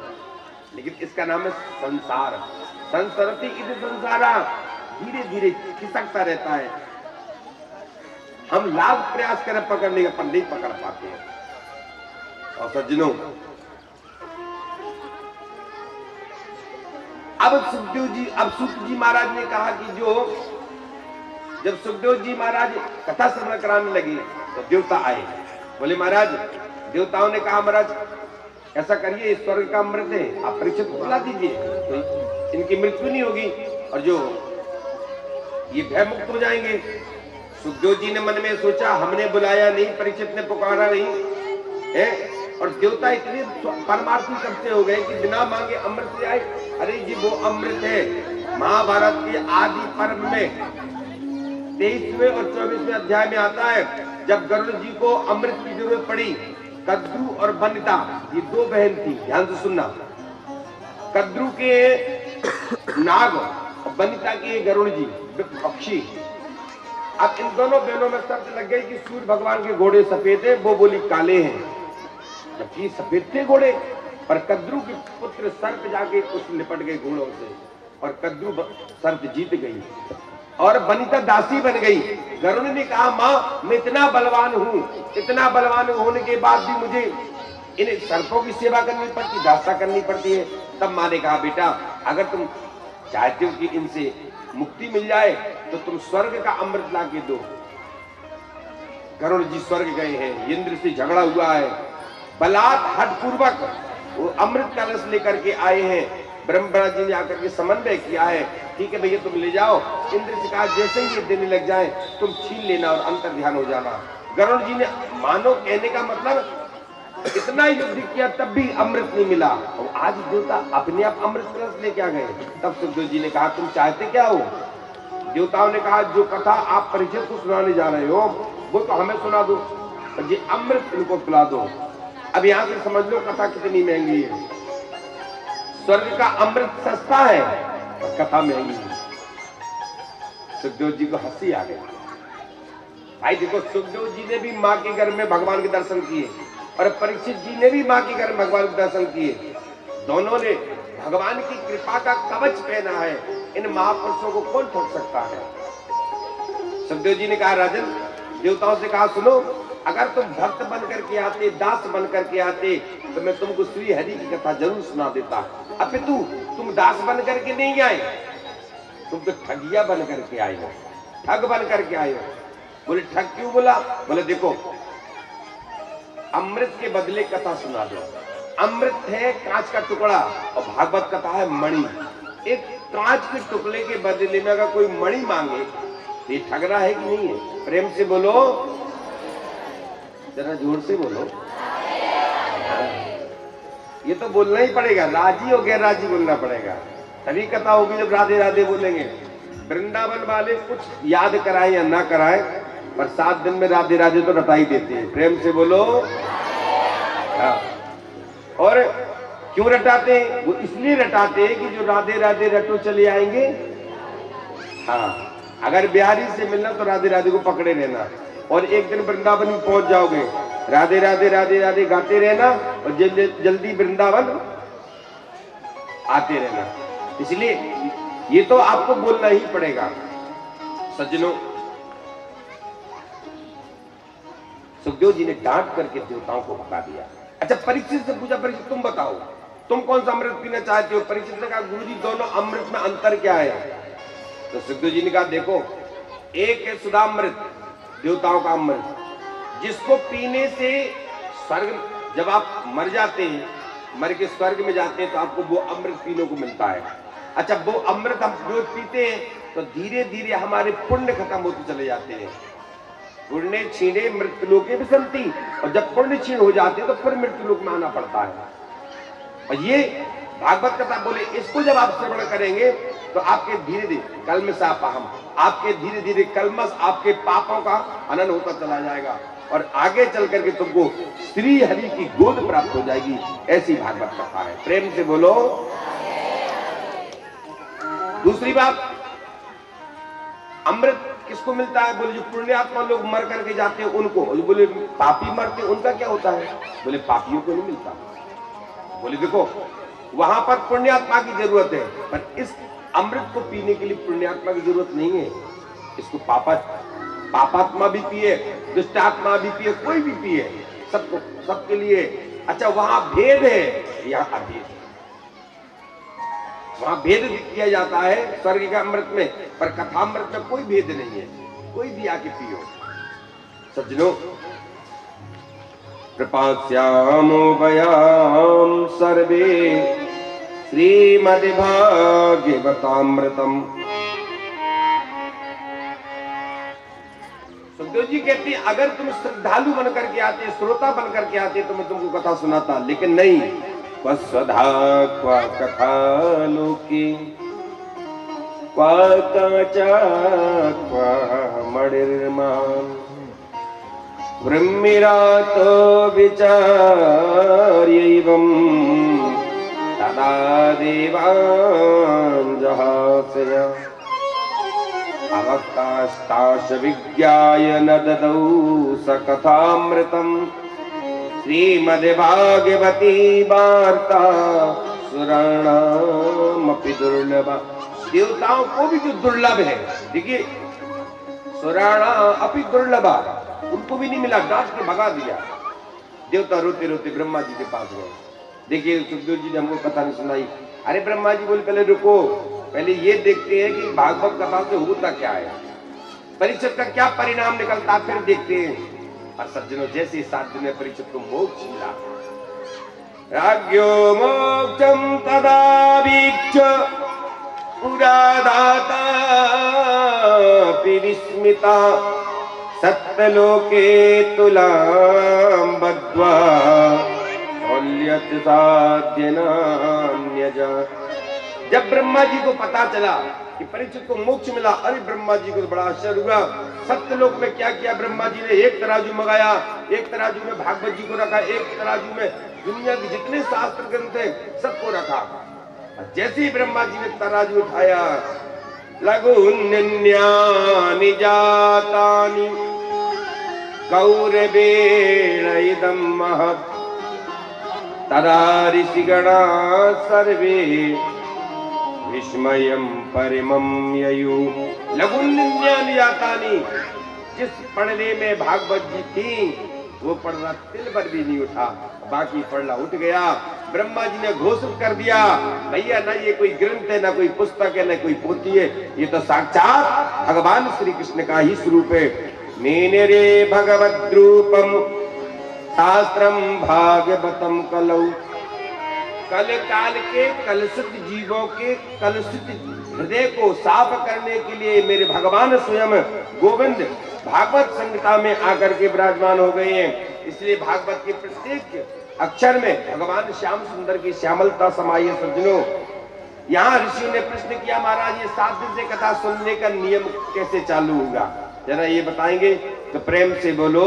लेकिन इसका नाम है संसार। संसरती इति संसारा, धीरे धीरे खिसकता रहता है। हम लाभ प्रयास करें पकड़ने का पर नहीं पकड़ पाते हैं। और सज्जनों अब सूत जी महाराज ने कहा कि जब सुखदेव जी महाराज कथा श्रवण कराने लगे तो देवता आए। बोले महाराज देवताओं ने कहा महाराज ऐसा करिए स्वर्ग का अमृत है, आप परीक्षित को बुला दीजिए तो इनकी मृत्यु नहीं होगी और जो ये भय मुक्त हो जाएंगे। सुखदेव जी ने मन में सोचा हमने बुलाया नहीं, परीक्षित ने पुकारा नहीं है, और देवता इतने परमार्थी सबसे हो गए कि बिना मांगे अमृत से आए। अरे जी वो अमृत है महाभारत के आदि पर्व में 23वें और 24वें अध्याय में आता है, जब गरुड़ जी को अमृत की जरूरत पड़ी। कद्रू और वनिता ये दो बहन थी, ध्यान से सुनना। कद्रू के नाग और वनिता के गरुड़ जी पक्षी। अब इन दोनों बहनों में शर्त लग गई कि सूर्य भगवान के घोड़े सफेद है, वो बोली काले हैं, जबकि सफेद थे घोड़े। पर कद्रू के पुत्र सर्प जाके कुछ निपट गए घोड़ों से और कद्रू सर्प जीत गई और वनिता दासी बन गई। गरुड़ ने कहा माँ मैं इतना बलवान हूँ, इतना बलवान होने के बाद भी मुझे इन्हें सर्पों की सेवा करनी पड़ती, दास्ता करनी पड़ती है। तब माँ ने कहा बेटा अगर तुम चाहते हो कि इनसे मुक्ति मिल जाए तो तुम स्वर्ग का अमृत ला के दो। गरुड़ जी स्वर्ग गए हैं, इंद्र से झगड़ा हुआ है, बलात् हठपूर्वक वो अमृत कलश लेकर के आए हैं। ब्रह्मा जी ने आकर के समन्वय किया है, ठीक है भैया तुम ले जाओ। इंद्र से कहा जैसे ही ये देने लग जाए तुम छीन लेना और अंतर ध्यान हो जाना। गरुड़ जी ने मानो कहने का मतलब इतना युद्ध किया तब भी अमृत नहीं मिला, और आज देवता अपने आप अमृत कलश लेके आ गए। तब सुखदेव जी ने कहा तुम चाहते क्या हो? देवताओं ने कहा जो कथा आप परीक्षित को सुनाने जा रहे हो वो तो हमें सुना दो, और ये अमृत इनको पिला दो। अब यहाँ से समझ लो कथा कितनी महंगी है। स्वर्ग का अमृत सस्ता है और कथा महंगी है। सुखदेव जी को हंसी आ गई। भाई देखो सुखदेव जी ने भी माँ के घर में भगवान के दर्शन किए और परीक्षित जी ने भी माँ के घर में भगवान के दर्शन किए। दोनों ने भगवान की कृपा का कवच पहना है। इन महापुरुषों को कौन ठग सकता है? सुखदेव जी ने कहा राजन, देवताओं से कहा सुनो, अगर तुम भक्त बन करके आते, दास बन करके आते तो मैं तुमको श्री हरि की कथा जरूर सुना देता। अपितु तुम दास बन करके नहीं आए, तुम तो ठगिया बन करके आए हो, ठग बन करके आए हो। बोले ठग क्यों बोला? बोले देखो अमृत के बदले कथा सुना दो। अमृत है कांच का टुकड़ा और भागवत कथा है मणि। एक कांच के टुकड़े के बदले में अगर कोई मणि मांगे तो ये ठग रहा है कि नहीं है? प्रेम से बोलो, जरा जोर से बोलो। ये तो बोलना ही पड़ेगा, राजी और गैर राजी बोलना पड़ेगा, तभी कथा होगी जब राधे राधे बोलेंगे। वृंदावन वाले कुछ याद कराए या ना कराए पर 7 दिन में राधे राधे तो रटा ही देते हैं। प्रेम से बोलो। हाँ। और क्यों रटाते हैं? वो इसलिए रटाते हैं कि जो राधे राधे रटो चले आएंगे। हाँ, अगर बिहारी से मिलना तो राधे राधे को पकड़े रहना, और एक दिन वृंदावन में पहुंच जाओगे, राधे राधे राधे राधे गाते रहना और जल्दी वृंदावन आते रहना। इसलिए ये तो आपको बोलना ही पड़ेगा। सज्जनों, सुखदेव जी ने डांट करके देवताओं को भगा दिया। अच्छा, परीक्षित से पूछा, परीक्षित तुम बताओ तुम कौन सा अमृत पीना चाहते हो? परीक्षित ने कहा गुरु जी दोनों अमृत में अंतर क्या है? तो सुखदेव जी ने कहा देखो, एक है सुधामृत, देवताओं का अमृत, जिसको पीने से स्वर्ग, जब आप मर जाते हैं, मर के स्वर्ग में जाते हैं तो आपको वो अमृत पीने को मिलता है। अच्छा, वो अमृत हम रोज पीते हैं तो धीरे धीरे हमारे पुण्य खत्म होते चले जाते हैं। पुण्य छीने मृत्युलोके विसंति, और जब पुण्य छीन हो जाते हैं तो फिर मृत्युलोक में आना पड़ता है। और ये भागवत कथा बोले, इसको जब आप श्रवण करेंगे तो आपके धीरे धीरे कल्मषापहम, आपके धीरे धीरे कल्मष, आपके पापों का हनन होता चला जाएगा और आगे चल करके तुमको श्री हरि की गोद प्राप्त हो जाएगी। ऐसी भागवत कथा है। प्रेम से बोलो। दूसरी बात, अमृत किसको मिलता है? बोले जो पुण्यात्मा लोग मर करके जाते हैं उनको। बोले पापी मरते उनका क्या होता है? बोले पापियों को नहीं मिलता। बोले देखो, वहां पर पुण्यात्मा की जरूरत है, पर इस अमृत को पीने के लिए पुण्यात्मा की जरूरत नहीं है। इसको पापात्मा भी पिए, दुष्टात्मा भी पिए, कोई भी पिए, सबको, सबके लिए। अच्छा, वहां भेद है, यहाँ अभेद। वहां भेद किया जाता है स्वर्ग के अमृत में, पर कथामृत में कोई भेद नहीं है, कोई भी आके पियो। सज्जनों, कृपास्यामो वयाम सर्वे श्रीमद्भागवतामृतम्। सुखदेव जी कहते हैं अगर तुम श्रद्धालु बनकर के आते, श्रोता बनकर के आते तो मैं तुमको कथा सुनाता, लेकिन नहीं। स्वधा क्वा कथा लोके क्वा काचा क्वा मणिर्मान् ब्रह्मिरातो विचार्यैवम् तदा देवान् जहासय अवक्तास्ताश विज्ञाय न ददौ स कथामृतम् श्रीमद्भागवती वार्ता सुराणामपि दुर्लभा। देवताओं को भी जो दुर्लभ है, देखिए, सुराणा अपि दुर्लभा, उनको भी नहीं मिला, डांट के भगा दिया। देवता रोते रोते ब्रह्मा जी के पास गए। देखिए सुखदेव जी ने हमको कथा नहीं सुनाई। अरे ब्रह्मा जी बोले पहले रुको, पहले ये देखते हैं कि भागवत कथा से होता क्या है, परीक्षित का क्या परिणाम निकलता, फिर देखते हैं। और सज्जनों जैसे 7 दिन में परीक्षित को मोक्ष मिला। राज्यो मोक्षम तदा वीक्ष्य पुरादाता विस्मिता सत्यलोके तुलां बद्ध्वा औल्यत साध्य नान्यजा। जब ब्रह्मा जी को पता चला कि परीक्षित को मोक्ष मिला, अरे ब्रह्मा जी को तो बड़ा आश्चर्य हुआ। सत्यलोक में क्या किया ब्रह्मा जी ने, एक तराजू मंगाया, एक तराजू में भागवत जी को रखा, एक तराजू में दुनिया के जितने शास्त्र ग्रंथ थे सबको रखा। जैसे ही ब्रह्मा जी ने तराजू उठाया, लघुन्यानि जातानि कौरवेण इदं महत् तदा ऋषिगणा सर्वे विस्मयं परिमं ययु। लघुन्यानि जातानि, जिस पढ़ने में भागवत जी थी वो पढ़ना तिल भर भी नहीं उठा, बाकी पढ़ना उठ गया। ब्रह्मा जी ने घोषित कर दिया, भैया ना ये कोई ग्रंथ है, ना कोई पुस्तक है, ना कोई पोथी है, ये तो साक्षात भगवान श्री कृष्ण का ही स्वरूप है। मेने रे भगवद रूपम शास्त्रम भागवतम कलौ। कल काल के कलुषित जीवों के कलुषित हृदय को साफ करने के लिए मेरे भगवान स्वयं गोविंद भागवत संहिता में आकर के विराजमान हो गए हैं। इसलिए भागवत के प्रत्येक अक्षर में भगवान श्याम सुंदर की श्यामलता समाई है। सज्जनों, यहाँ ऋषियों ने प्रश्न किया, महाराज ये 7 दिन से कथा सुनने का नियम कैसे चालू होगा, जरा ये बताएंगे? तो प्रेम से बोलो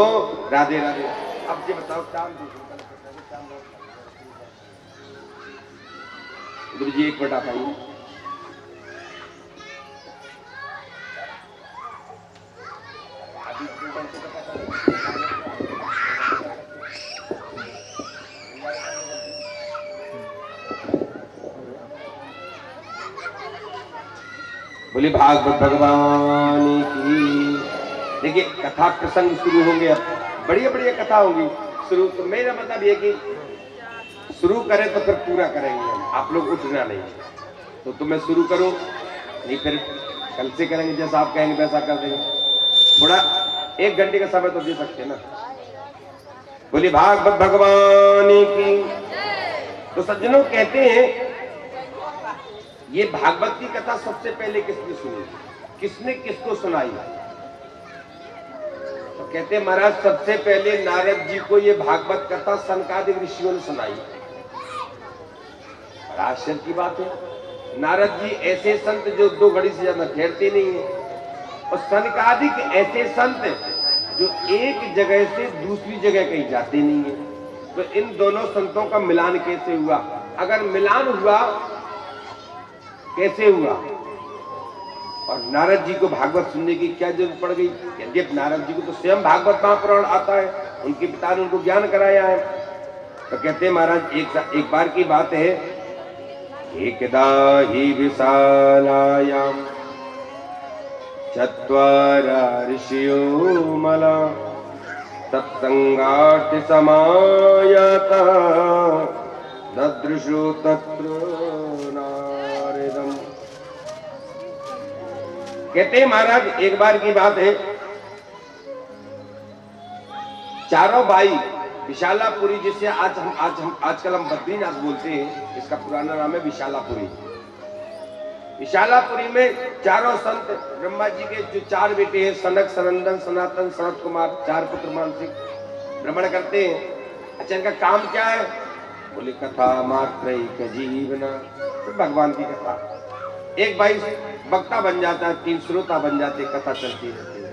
राधे राधे। अब ये बताओ, गुरु जी 1 मिनट आप आइए। बोले भागवत भगवान की। देखिए कथा प्रसंग शुरू होंगे, अब बढ़िया बढ़िया कथा होगी शुरू। तो मेरा मतलब ये कि शुरू करें तो फिर पूरा करेंगे हम, आप लोग उठना नहीं। तो तुम्हें शुरू करो, नहीं फिर कल से करेंगे, जैसा आप कहेंगे वैसा कर देंगे। थोड़ा 1 घंटे का समय तो दे सकते हैं ना। बोली भागवत भगवान की। तो सज्जनों कहते हैं ये भागवत की कथा सबसे पहले किसने सुनी, किसने किसको सुनाई? तो कहते हैं महाराज सबसे पहले नारद जी को ये भागवत कथा सनकादिक ऋषियों ने सुनाई। आश्चर्य की बात है, नारद जी ऐसे संत जो 2 घड़ी से ज्यादा ठहरते नहीं है, और सनकादिक ऐसे संत जो एक जगह से दूसरी जगह कहीं जाते नहीं है। तो इन दोनों संतों का मिलान कैसे हुआ? अगर मिलान हुआ कैसे हुआ? और नारद जी को भागवत सुनने की क्या जरूरत पड़ गई? यद्यप नारद जी को तो स्वयं भागवत महापुराण आता है, उनके पिता ने उनको ज्ञान कराया है। तो कहते हैं महाराज एक बार की बात है, एकदा ही विशालायां चत्वारा ऋषियो मला तत्संगार्थ समायाता ददृशो तत्र नारदम। कहते हैं महाराज एक बार की बात है, चारों भाई विशालापुरी, जिसे आजकल हम बद्रीनाथ बोलते हैं, इसका पुराना नाम है विशालापुरी। विशालापुरी में चारों संत ब्रह्मा जी के जो 4 बेटे हैं, सनक, सनंदन, सनातन, सनत कुमार, 4 पुत्र मानसिक भ्रमण करते हैं। अच्छा इनका काम क्या है? बोले कथा मात्र जीवना, तो भगवान की कथा। एक भाई वक्ता बन जाता है, 3 श्रोता बन जाते, कथा चलती रहती है,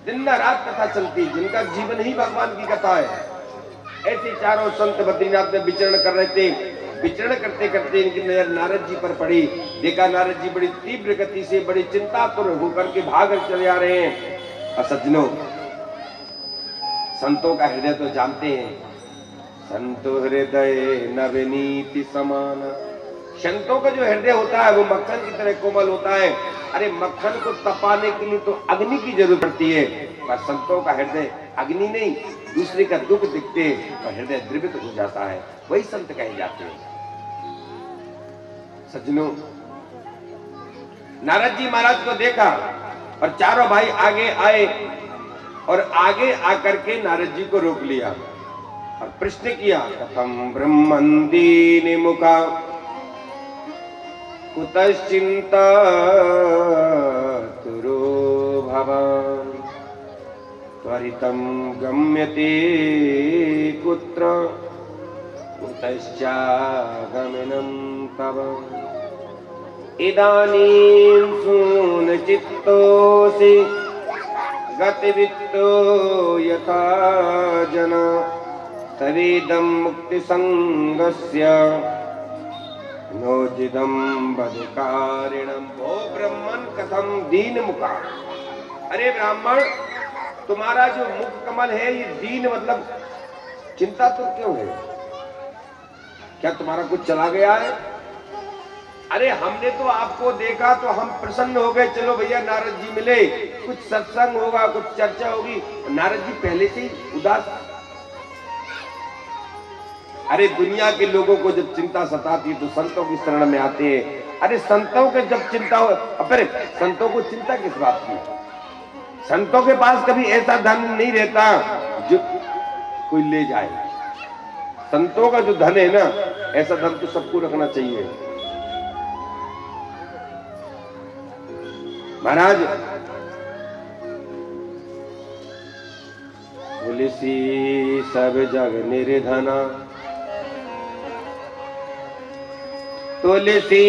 दिन रात कथा चलती, जिनका जीवन ही भगवान की कथा है। ऐसे चारों संत बद्रीनाथ में विचरण कर रहे थे। विचरण करते करते इनकी नजर नारद जी पर पड़ी। देखा नारद जी बड़ी तीव्र गति से, बड़ी चिंतातुर होकर के भाग चले आ रहे हैं। और सज्जनों, संतों का हृदय तो जानते हैं, संतो हृदय नवनीति समान। संतों का जो हृदय होता है वो मक्खन की तरह कोमल होता है। अरे मक्खन को तपाने के लिए तो अग्नि की जरूरत पड़ती है, पर संतों का हृदय अग्नि नहीं, दूसरे का दुख दिखते और हृदय द्रवित हो जाता है, वही संत कहे जाते हैं। सज्जनों, नारद जी महाराज को देखा और चारों भाई आगे आए और आगे आकर के नारद जी को रोक लिया और प्रश्न किया, कथम ब्रह्मंदीनि मुखा कुतश्चिंता तुरो भवान् त्वरितं गम्यते कुत्र कुतश्चागमनं तव इदानीं सूनचित्तोऽसि गतिवित्तो यथा जन तवेदं मुक्तिसंगस्य नोजिदं बदकारिणं भो ब्रह्मन् कथं दीनमुखा। अरे ब्राह्मण, तुम्हारा जो मुख कमल है ये दीन मतलब चिंता तो क्यों है? क्या तुम्हारा कुछ चला गया है? अरे हमने तो आपको देखा तो हम प्रसन्न हो गए, चलो भैया नारद जी मिले, कुछ सत्संग होगा, कुछ चर्चा होगी। नारद जी पहले से ही उदास। अरे दुनिया के लोगों को जब चिंता सताती तो संतों की शरण में आते हैं। अरे संतों के जब चिंता हो, अरे संतों को चिंता किस बात की? संतों के पास कभी ऐसा धन नहीं रहता जो कोई ले जाए। संतों का जो धन है ना, ऐसा धन तो सबको रखना चाहिए। महाराज, तुलसी सब जग निर्धना, तुलसी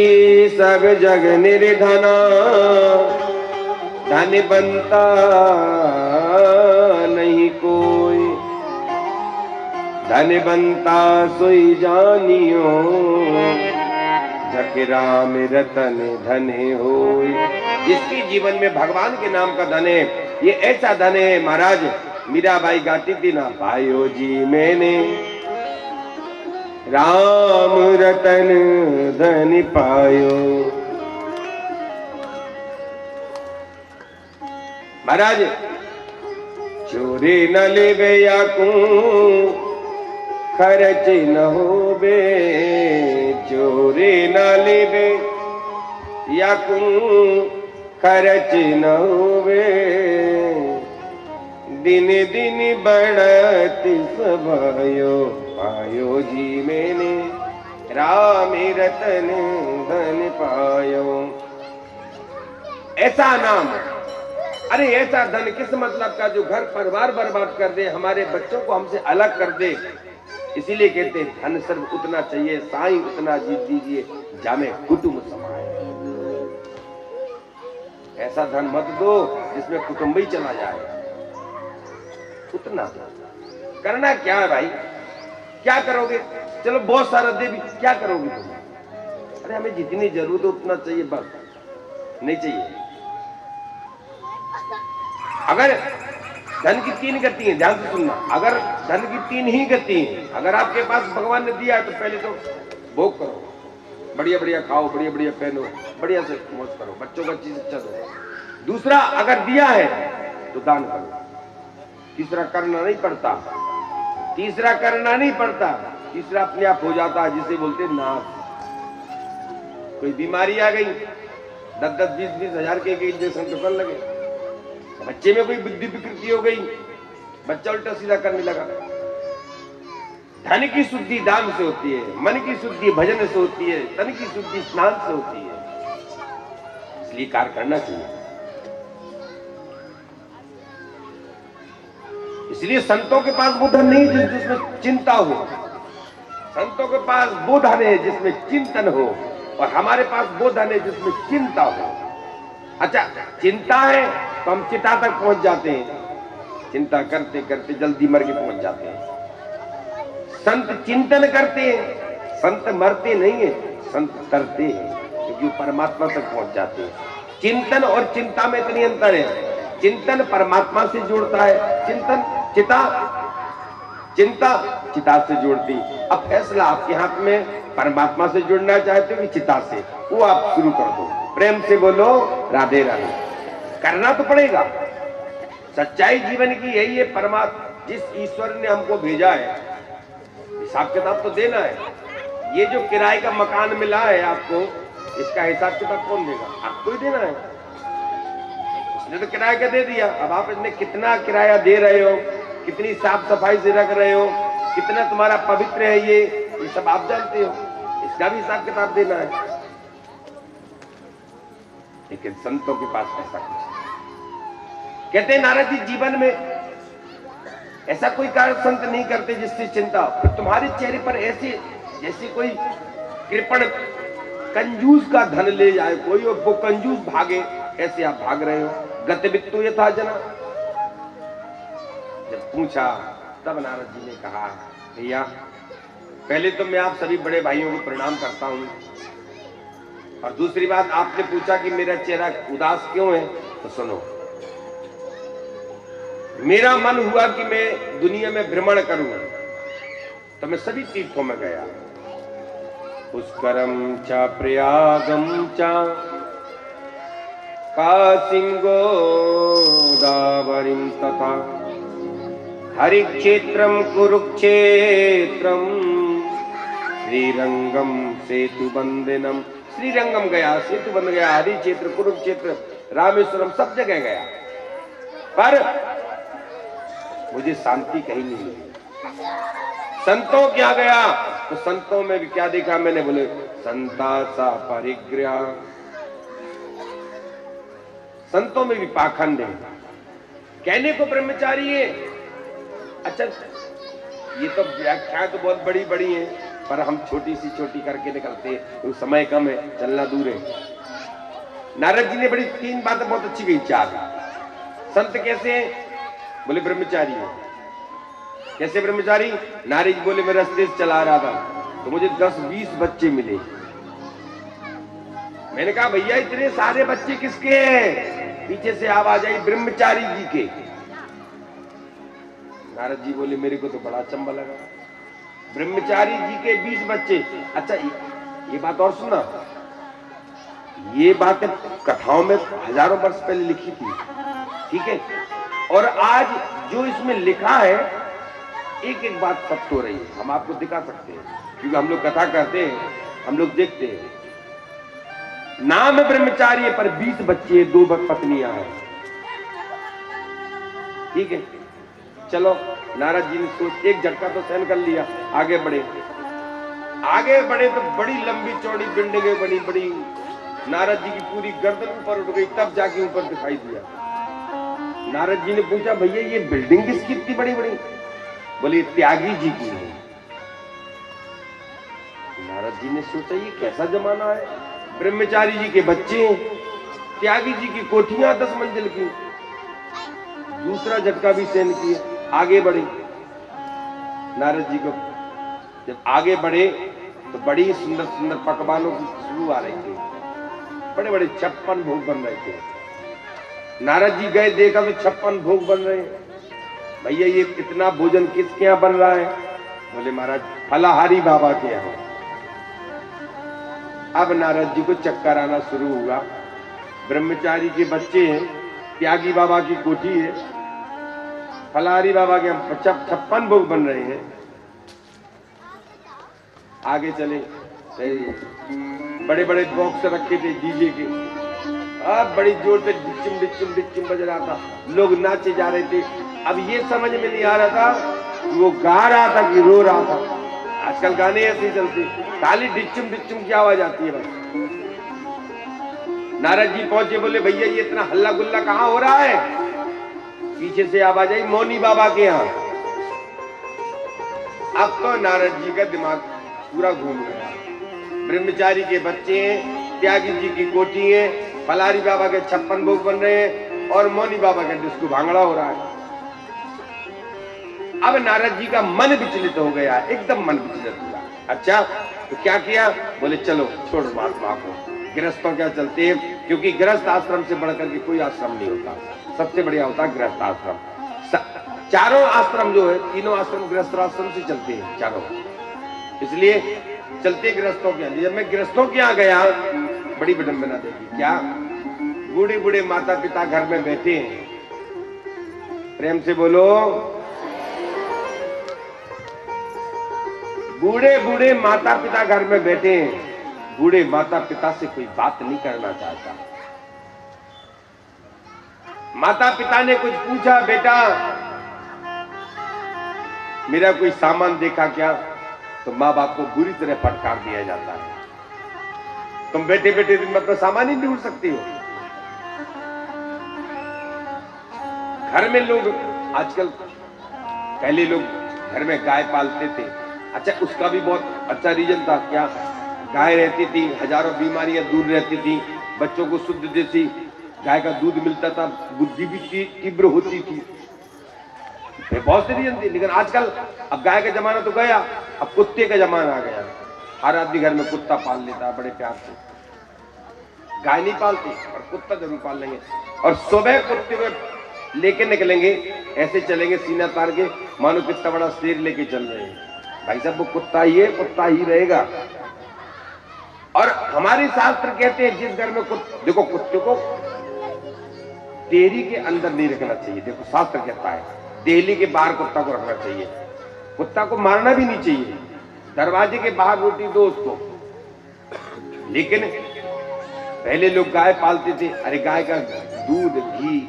सब जग निर्धना, धन बनता नहीं कोई, धन बनता सोई जानियो, जग राम रतन धने होई। जिसके जीवन में भगवान के नाम का धन है, ये ऐसा धन है। महाराज, मीराबाई गाती थी ना, पायो जी मैंने राम रतन धन पायो। महाराज, चोरी न लेवे या को खर्च न होवे, चोरी न लेवे या को खर्च न होवे, दिन दिन बढ़त सभायो, पायो जी मैंने राम रतन धन पायो। ऐसा नाम, अरे ऐसा धन किस मतलब का जो घर परिवार बर्बाद कर दे, हमारे बच्चों को हमसे अलग कर दे। इसीलिए कहते हैं धन सर्व उतना चाहिए, साईं उतना जीत दीजिए, जामे कुटुंब समाए। ऐसा धन मत दो जिसमें कुटुंब ही चला जाए। उतना करना क्या है भाई? क्या करोगे? चलो बहुत सारा दे भी, क्या करोगे तुम? अरे हमें जितनी जरूरत है उतना चाहिए, बस नहीं चाहिए। अगर धन की तीन गति है, ध्यान से सुनना, अगर धन की तीन ही गति है, अगर आपके पास भगवान ने दिया है तो पहले तो भोग करो, बढ़िया बढ़िया खाओ, बढ़िया बढ़िया पहनो, बढ़िया से मौज करो, बच्चों का चीज अच्छा दो। दूसरा, अगर दिया है तो दान करो। तीसरा करना नहीं पड़ता, तीसरा करना नहीं पड़ता, तीसरा अपने आप हो जाता है, जिसे बोलते नाश। कोई बीमारी आ गई, 10-10, 20-20 हजार के इंजेक्शन तो कर लगे। बच्चे में कोई बुद्धि विकृति हो गई, बच्चा उल्टा सीधा करने लगा। धन की शुद्धि दान से होती है, मन की शुद्धि भजन से होती है, तन की शुद्धि स्नान से होती है। इसलिए कार्य करना चाहिए। इसलिए संतों के पास वो धन नहीं जिसमें चिंता हो, संतों के पास वो धन है जिसमें चिंतन हो, और हमारे पास वो धन है जिसमें चिंता हो। अच्छा, चिंता है तो हम चिता तक पहुंच जाते हैं, चिंता करते करते जल्दी मर के पहुंच जाते हैं। संत चिंतन करते हैं, संत मरते नहीं है, संत तरते हैं, क्योंकि वो परमात्मा तक पहुंच जाते हैं। चिंतन और चिंता में इतनी अंतर है। चिंतन परमात्मा से जोड़ता है, चिंतन चिता चिंता चिता से जोड़ती। अब फैसला आपके हाथ में, परमात्मा से जुड़ना चाहते हो कि चिता से, वो आप शुरू कर दो। प्रेम से बोलो राधे राधे। करना तो पड़ेगा, सच्चाई जीवन की यही है। परमात्मा जिस ईश्वर ने हमको भेजा है, हिसाब किताब तो देना है। ये जो किराए का मकान मिला है आपको, इसका हिसाब किताब कौन देगा? आपको ही देना है। उसने तो किराया का दे दिया, अब आप इसने कितना किराया दे रहे हो, कितनी साफ सफाई से रख रहे हो, कितना तुम्हारा पवित्र है ये सब आप जानते हो। इसका भी हिसाब किताब देना है। लेकिन संतों के पास ऐसा कुछ नहीं। कहते हैं नारद जी, जीवन में ऐसा कोई कार्य संत नहीं करते जिससे चिंता। फिर तुम्हारे चेहरे पर ऐसे जैसे कोई कृपण कंजूस का धन ले जाए कोई, और वो कंजूस भागे, ऐसे आप भाग रहे हो। गतिवित्तु यथा जना। जब पूछा तब नारद जी ने कहा, भैया पहले तो मैं आप सभी बड़े भाइयों को प्रणाम करता हूं, और दूसरी बात आपने पूछा कि मेरा चेहरा उदास क्यों है, तो सुनो। मेरा मन हुआ कि मैं दुनिया में भ्रमण करूं, तो मैं सभी तीर्थों में गया। पुष्करम च प्रयागम च काशीं गोदावरीं तथा हरिक्षेत्रम कुरुक्षेत्रम श्रीरंगम सेतुबंधनम। श्रीरंगम गया, सेतु बंध गया, हरिक्षेत्र, कुरुक्षेत्र, रामेश्वरम, सब जगह गया, पर मुझे शांति कहीं नहीं मिली। संतों क्या गया तो संतों में भी क्या देखा मैंने? बोले संता सा परिग्रह। संतों में भी पाखंड है। कहने को ब्रह्मचारी है। अच्छा, ये तो व्याख्या तो बहुत बड़ी बड़ी है, पर हम छोटी सी छोटी करके निकलते हैं, तो समय कम है, चलना दूर है। नारद जी ने बड़ी 3 बातें बहुत अच्छी कही, 4। संत कैसे हैं? बोले ब्रह्मचारी है। कैसे ब्रह्मचारी? नारद जी बोले मैं रास्ते से चला रहा था तो मुझे 10-20 बच्चे मिले। मैंने कहा भैया इतने सारे बच्चे किसके हैं? पीछे से आवाज आई ब्रह्मचारी जी के। नारद जी बोले मेरे को तो बड़ा अचंभा लगा, ब्रह्मचारी जी के 20 बच्चे। अच्छा ये बात और सुना, ये बातें कथाओं में हजारों वर्ष पहले लिखी थी, ठीक है, और आज जो इसमें लिखा है एक एक बात सत्य हो रही है। हम आपको दिखा सकते हैं क्योंकि हम लोग कथा करते हैं, हम लोग देखते हैं। नाम है ब्रह्मचारी पर 20 बच्चे, 2 पत्नियां हैं, ठीक है। चलो नारद जी ने सोच एक झटका तो सहन कर लिया, आगे बढ़े। आगे बढ़े तो बड़ी लंबी चौड़ी बिल्डिंगें बनी, बड़ी। नारद जी की पूरी गर्दन ऊपर उठ गई, तब जाके ऊपर दिखाई दिया। नारद जी ने पूछा भैया ये बिल्डिंग किसकी इतनी बड़ी बड़ी? बोले त्यागी जी की है। नारद जी ने सोचा ये कैसा जमाना है, ब्रह्मचारी जी के बच्चे, त्यागी जी की कोठियां 10 मंजिल की। दूसरा झटका भी सहन किया, आगे बढ़े। नारद जी को जब आगे बढ़े तो बड़ी सुंदर सुंदर पकवानों की खुशबू आ रही थी, बड़े बड़े 56 भोग बन रहे थे। नारद जी गए, देखा तो 56 भोग बन रहे हैं। भैया ये कितना भोजन किसके यहाँ बन रहा है? बोले महाराज फलाहारी बाबा के यहाँ। अब नारद जी को चक्कर आना शुरू हुआ। ब्रह्मचारी के बच्चे हैं, त्यागी बाबा की कोठी है, फलाहारी बाबा के यहाँ 56 भोग बन रहे हैं। आगे चले, बड़े बड़े बॉक्स रखे थे डीजे के, अब बड़ी जोर से डिच्चिम डिच्चिम डिच्चिम बज रहा था, लोग नाचे जा रहे थे। अब ये समझ में नहीं आ रहा था कि वो गा रहा था कि रो रहा था। आजकल गाने ऐसे ही चलते, खाली डिच्चिम डिच्चिम की आवाज आती है बस। नारद जी पहुंचे, बोले भैया ये इतना हल्ला गुल्ला कहाँ हो रहा है? पीछे से आवाज आई मौनी बाबा के यहाँ। अब तो नारद जी का दिमाग पूरा घूम गया। ब्रह्मचारी के बच्चे हैं, त्यागी जी की कोठी है, फलारी बाबा के 56 भोग बन रहे हैं, और मौनी बाबा का डिस्को भांगड़ा हो रहा है। अब नारद जी का मन विचलित हो गया, एकदम मन विचलित हुआ। अच्छा तो क्या किया? बोले चलो छोड़ महात्मा को, गृहस्थों क्या चलते हैं, क्योंकि गृहस्थ आश्रम से बढ़कर के कोई आश्रम नहीं होता, सबसे बढ़िया होता है गृहस्थ आश्रम। चारों आश्रम जो है, तीनों आश्रम गृहस्थाश्रम से चलते हैं चारों, इसलिए चलते गृहस्थों के यहाँ। जब मैं गृहस्थों के यहाँ गया, बड़ी विडंबना देखी। क्या? बूढ़े बूढ़े माता पिता घर में बैठे हैं, प्रेम से बोलो, बूढ़े बूढ़े माता पिता घर में बैठे हैं। बूढ़े माता पिता से कोई बात नहीं करना चाहता। माता पिता ने कुछ पूछा, बेटा मेरा कोई सामान देखा क्या? तो माँ बाप को बुरी तरह फटकार दिया जाता है, तुम बैठे बैठे दिन मतलब सामान ही ढूंढ सकती हो। घर में लोग आजकल, पहले लोग घर में गाय पालते थे। अच्छा, उसका भी बहुत अच्छा रीजन था। क्या? गाय रहती थी, हजारों बीमारियां दूर रहती थी, बच्चों को शुद्ध देसी गाय का दूध मिलता था, बुद्धि भी तीव्र होती थी, बहुत सी रीजन थी। लेकिन आजकल अब गाय का जमाना तो गया, अब कुत्ते का जमाना आ गया। हर आदमी घर में कुत्ता पाल लेता है बड़े प्यार से। गाय नहीं पालते और कुत्ता जरूर पाल लेंगे, और सुबह कुत्ते में लेके निकलेंगे, ऐसे चलेंगे सीना तार के, मानो कितना बड़ा शेर लेके चल रहे हैं। भाई साहब, वो कुत्ता ही है, कुत्ता ही रहेगा। और हमारे शास्त्र कहते हैं, जिस घर में देखो, कुत्ते को डेयरी के अंदर नहीं रखना चाहिए। देखो शास्त्र कहता है डेयरी के बाहर कुत्ता को रखना चाहिए, कुत्ता को मारना भी नहीं चाहिए, दरवाजे के बाहर रोटी दो उसको। लेकिन पहले लोग गाय पालते थे, अरे गाय का दूध घी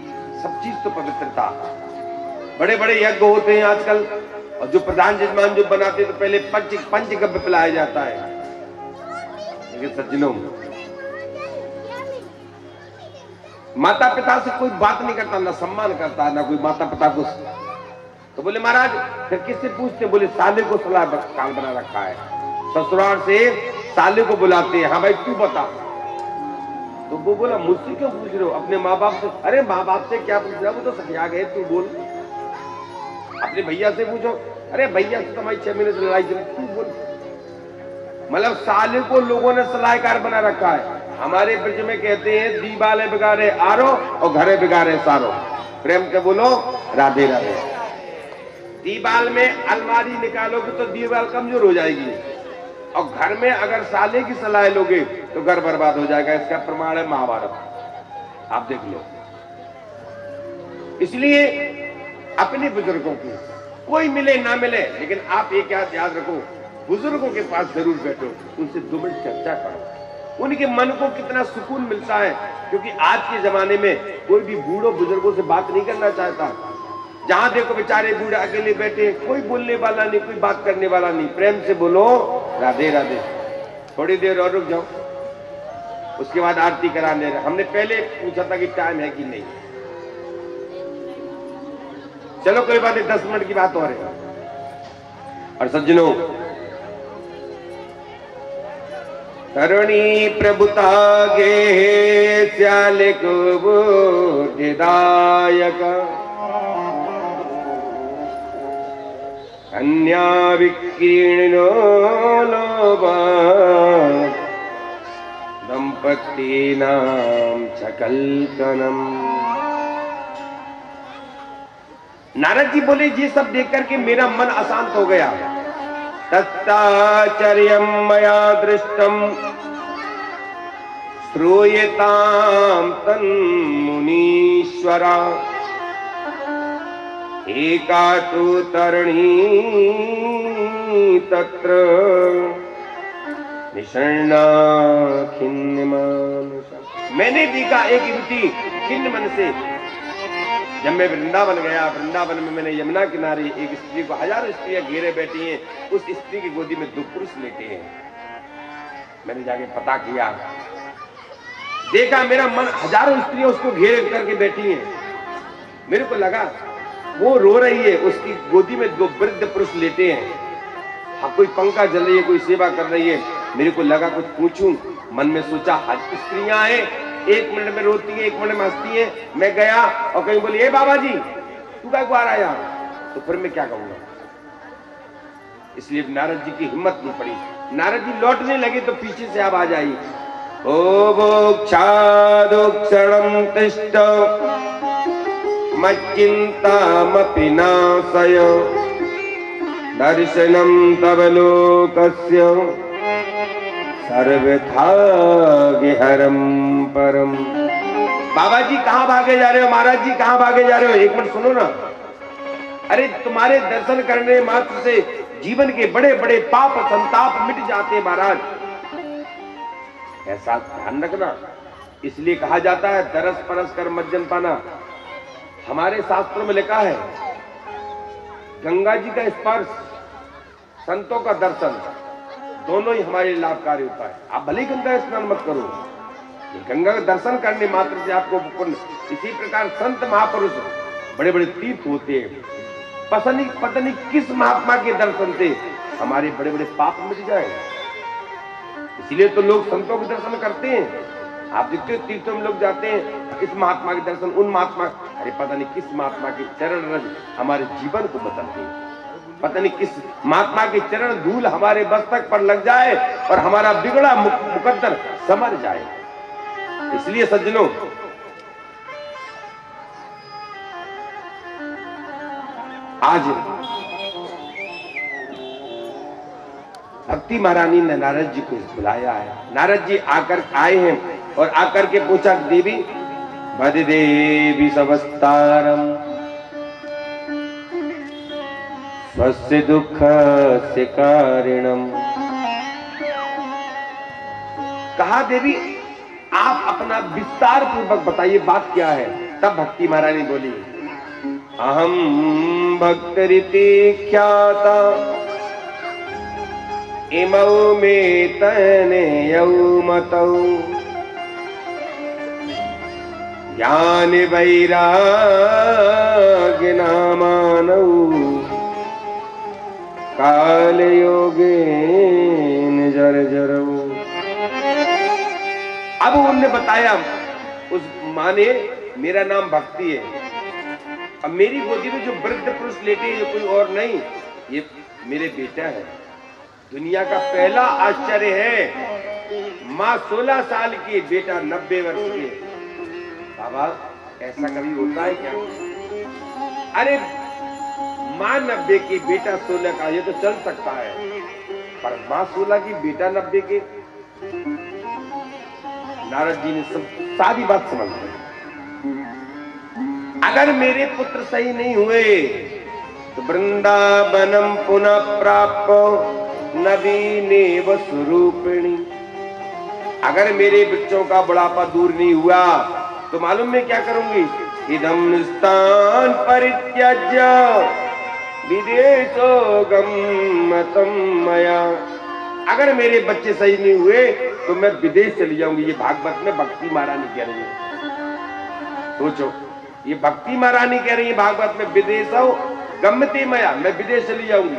सब चीज तो पवित्र था। बड़े बड़े यज्ञ होते हैं आजकल, और जो प्रधान जजमान जो बनाते तो पहले पंचगव्य पिलाया जाता है। लेकिन सज्जनों, माता पिता से कोई बात नहीं करता, ना सम्मान करता, ना कोई माता पिता को। तो बोले महाराज फिर किससे पूछते? बोले साले को सलाह काल बना रखा है, ससुराल से साले को बुलाते हैं। हाँ भाई तू बता। तो वो बोला मुझसे क्यों पूछ रहे हो? अपने माँ बाप से। अरे माँ बाप से क्या पूछ रहा, वो तो सखिया गए, तू बोल। अपने भैया से पूछो, अरे भैया से तुम्हारी 6 महीने से लड़ाई चली, तू बोल। मतलब साले को लोगों ने सलाहकार बना रखा है। हमारे ब्रज में कहते हैं दीवाले बिगाड़े आरो और घरे बिगाड़े सारो। प्रेम से बोलो राधे राधे। दीवाल में अलमारी निकालोगे तो दीवार कमजोर हो जाएगी, और घर में अगर साले की सलाह लोगे तो घर बर्बाद हो जाएगा। इसका प्रमाण है महाभारत, आप देख लो। इसलिए अपने बुजुर्गों की, कोई मिले ना मिले, लेकिन आप एक याद रखो, बुजुर्गों के पास जरूर बैठो, उनसे 2 मिनट चर्चा करो। उनके मन को कितना सुकून मिलता है, क्योंकि आज के जमाने में कोई भी बूढ़ों बुजुर्गों से बात नहीं करना चाहता। जहां देखो बेचारे बूढ़े अकेले बैठे, कोई बोलने वाला नहीं, कोई बात करने वाला नहीं। प्रेम से बोलो राधे राधे। थोड़ी देर और रुक जाओ, उसके बाद आरती कराने। हमने पहले पूछा था कि टाइम है कि नहीं। चलो कोई बात नहीं, 10 मिनट की बात और है। और सज्जनों, करुणी प्रभुता गे श्याले को बुद्धिदायक, कन्या विकीर्णो लोभा दंपतीनां चकल्कनम। नारद जी बोले, ये सब देख करके मेरा मन अशांत हो गया। तत्ताचर्यं मया दृष्टं श्रूयतां तन्मुनीश्वरा, एका तु तरुणी तत्र निषण्णा खिन्नमानसा। मैंने देखा एक युवती खिन्न मन से। जब मैं वृंदावन गया, वृंदावन में मैंने यमुना किनारे एक स्त्री को, हजारों स्त्रियां घेरे बैठी हैं, उस स्त्री की गोदी में 2 पुरुष लेटे हैं। मैंने जाके पता किया, देखा मेरा मन, हजारों स्त्रियां उसको घेरे करके बैठी हैं। मेरे को लगा वो रो रही है, उसकी गोदी में 2 वृद्ध पुरुष लेटे हैं। हाँ, कोई पंखा जल रही है, कोई सेवा कर रही है। मेरे को लगा कुछ पूछूं, मन में सोचा स्त्रियां हैं, 1 मिनट में रोती है, 1 मिनट में हंसती है। मैं गया और कहीं बोली, ए बाबा जी तू क्या को आ रहा है यहाँ? तो फिर मैं क्या कहूंगा? इसलिए नारद जी की हिम्मत नहीं पड़ी। नारद जी लौटने लगे तो पीछे से आवाज आई, ओ वो क्षादुक्षणं तिष्ठ मच्चिन्तामपि नाशय दर्शनं तव लोकस्य सर्वथा गेहरम परम। बाबा जी कहाँ भागे जा रहे हो, महाराज जी कहाँ भागे जा रहे हो, एक मिनट सुनो ना। अरे तुम्हारे दर्शन करने मात्र से जीवन के बड़े बड़े पाप संताप मिट जाते महाराज, ऐसा ध्यान रखना। इसलिए कहा जाता है दरस परस कर मज्जन पाना। हमारे शास्त्रों में लिखा है गंगा जी का स्पर्श, संतों का दर्शन, दोनों ही हमारे लिए लाभकारी होता है। आप भले गंगा स्नान मत करो, गंगा का दर्शन करने मात्र से आपको पुण्य। इसी प्रकार संत महापुरुष बड़े बड़े तीर्थ होते हैं, पता नहीं किस महात्मा के दर्शन से हमारे बड़े बड़े पाप मिट जाए। इसलिए तो लोग संतों के दर्शन करते हैं। आप देखते हो तीर्थों में लोग जाते हैं, इस महात्मा के दर्शन, उन महात्मा, अरे पता नहीं किस महात्मा के चरण रज हमारे जीवन को बदलते हैं। पता नहीं किस महात्मा के चरण धूल हमारे मस्तक पर लग जाए और हमारा बिगड़ा मुकद्दर संवर जाए। इसलिए सज्जनों, आज भक्ति महारानी ने नारद जी को बुलाया है। नारद जी आकर आए हैं और आकर के पूछा, देवी भद देवी सवस्तारम स्वस्य दुख से कारिणम। कहा देवी आप अपना विस्तार पूर्वक बताइए, बात क्या है। तब भक्ति महारानी बोली, अहम भक्तरिति ख्याता इमौ में तनयौ मतौ ज्ञान वैराग्य नामानौ काल योगेन जर्जरौ। अब उनने बताया, उस माँ ने, मेरा नाम भक्ति है। अब मेरी गोदी में जो वृद्ध पुरुष लेटे हैं, ये कोई और नहीं, ये मेरे बेटा है। दुनिया का पहला आश्चर्य है, माँ 16 साल की, बेटा 90 वर्ष के। बाबा ऐसा कभी होता है क्या? अरे माँ 90 की, बेटा 16 का, ये तो चल सकता है, पर माँ 16 की, बेटा 90 के। नारद जी ने सब सारी बात समझ ली। अगर मेरे पुत्र सही नहीं हुए तो वृंदावनम पुनः प्राप्त नवीनेव स्वरूपिणी। अगर मेरे बच्चों का बुढ़ापा दूर नहीं हुआ तो मालूम मैं क्या करूंगी? इदम स्थान परित्यज्य विदेशो गम्मतम मया। अगर मेरे बच्चे सही नहीं हुए तो मैं विदेश चली जाऊंगी। ये भागवत में भक्ति महारानी कह रही है। सोचो, ये भक्ति महारानी कह रही है भागवत में, विदेशो गम्मते मया, मैं विदेश चली जाऊंगी।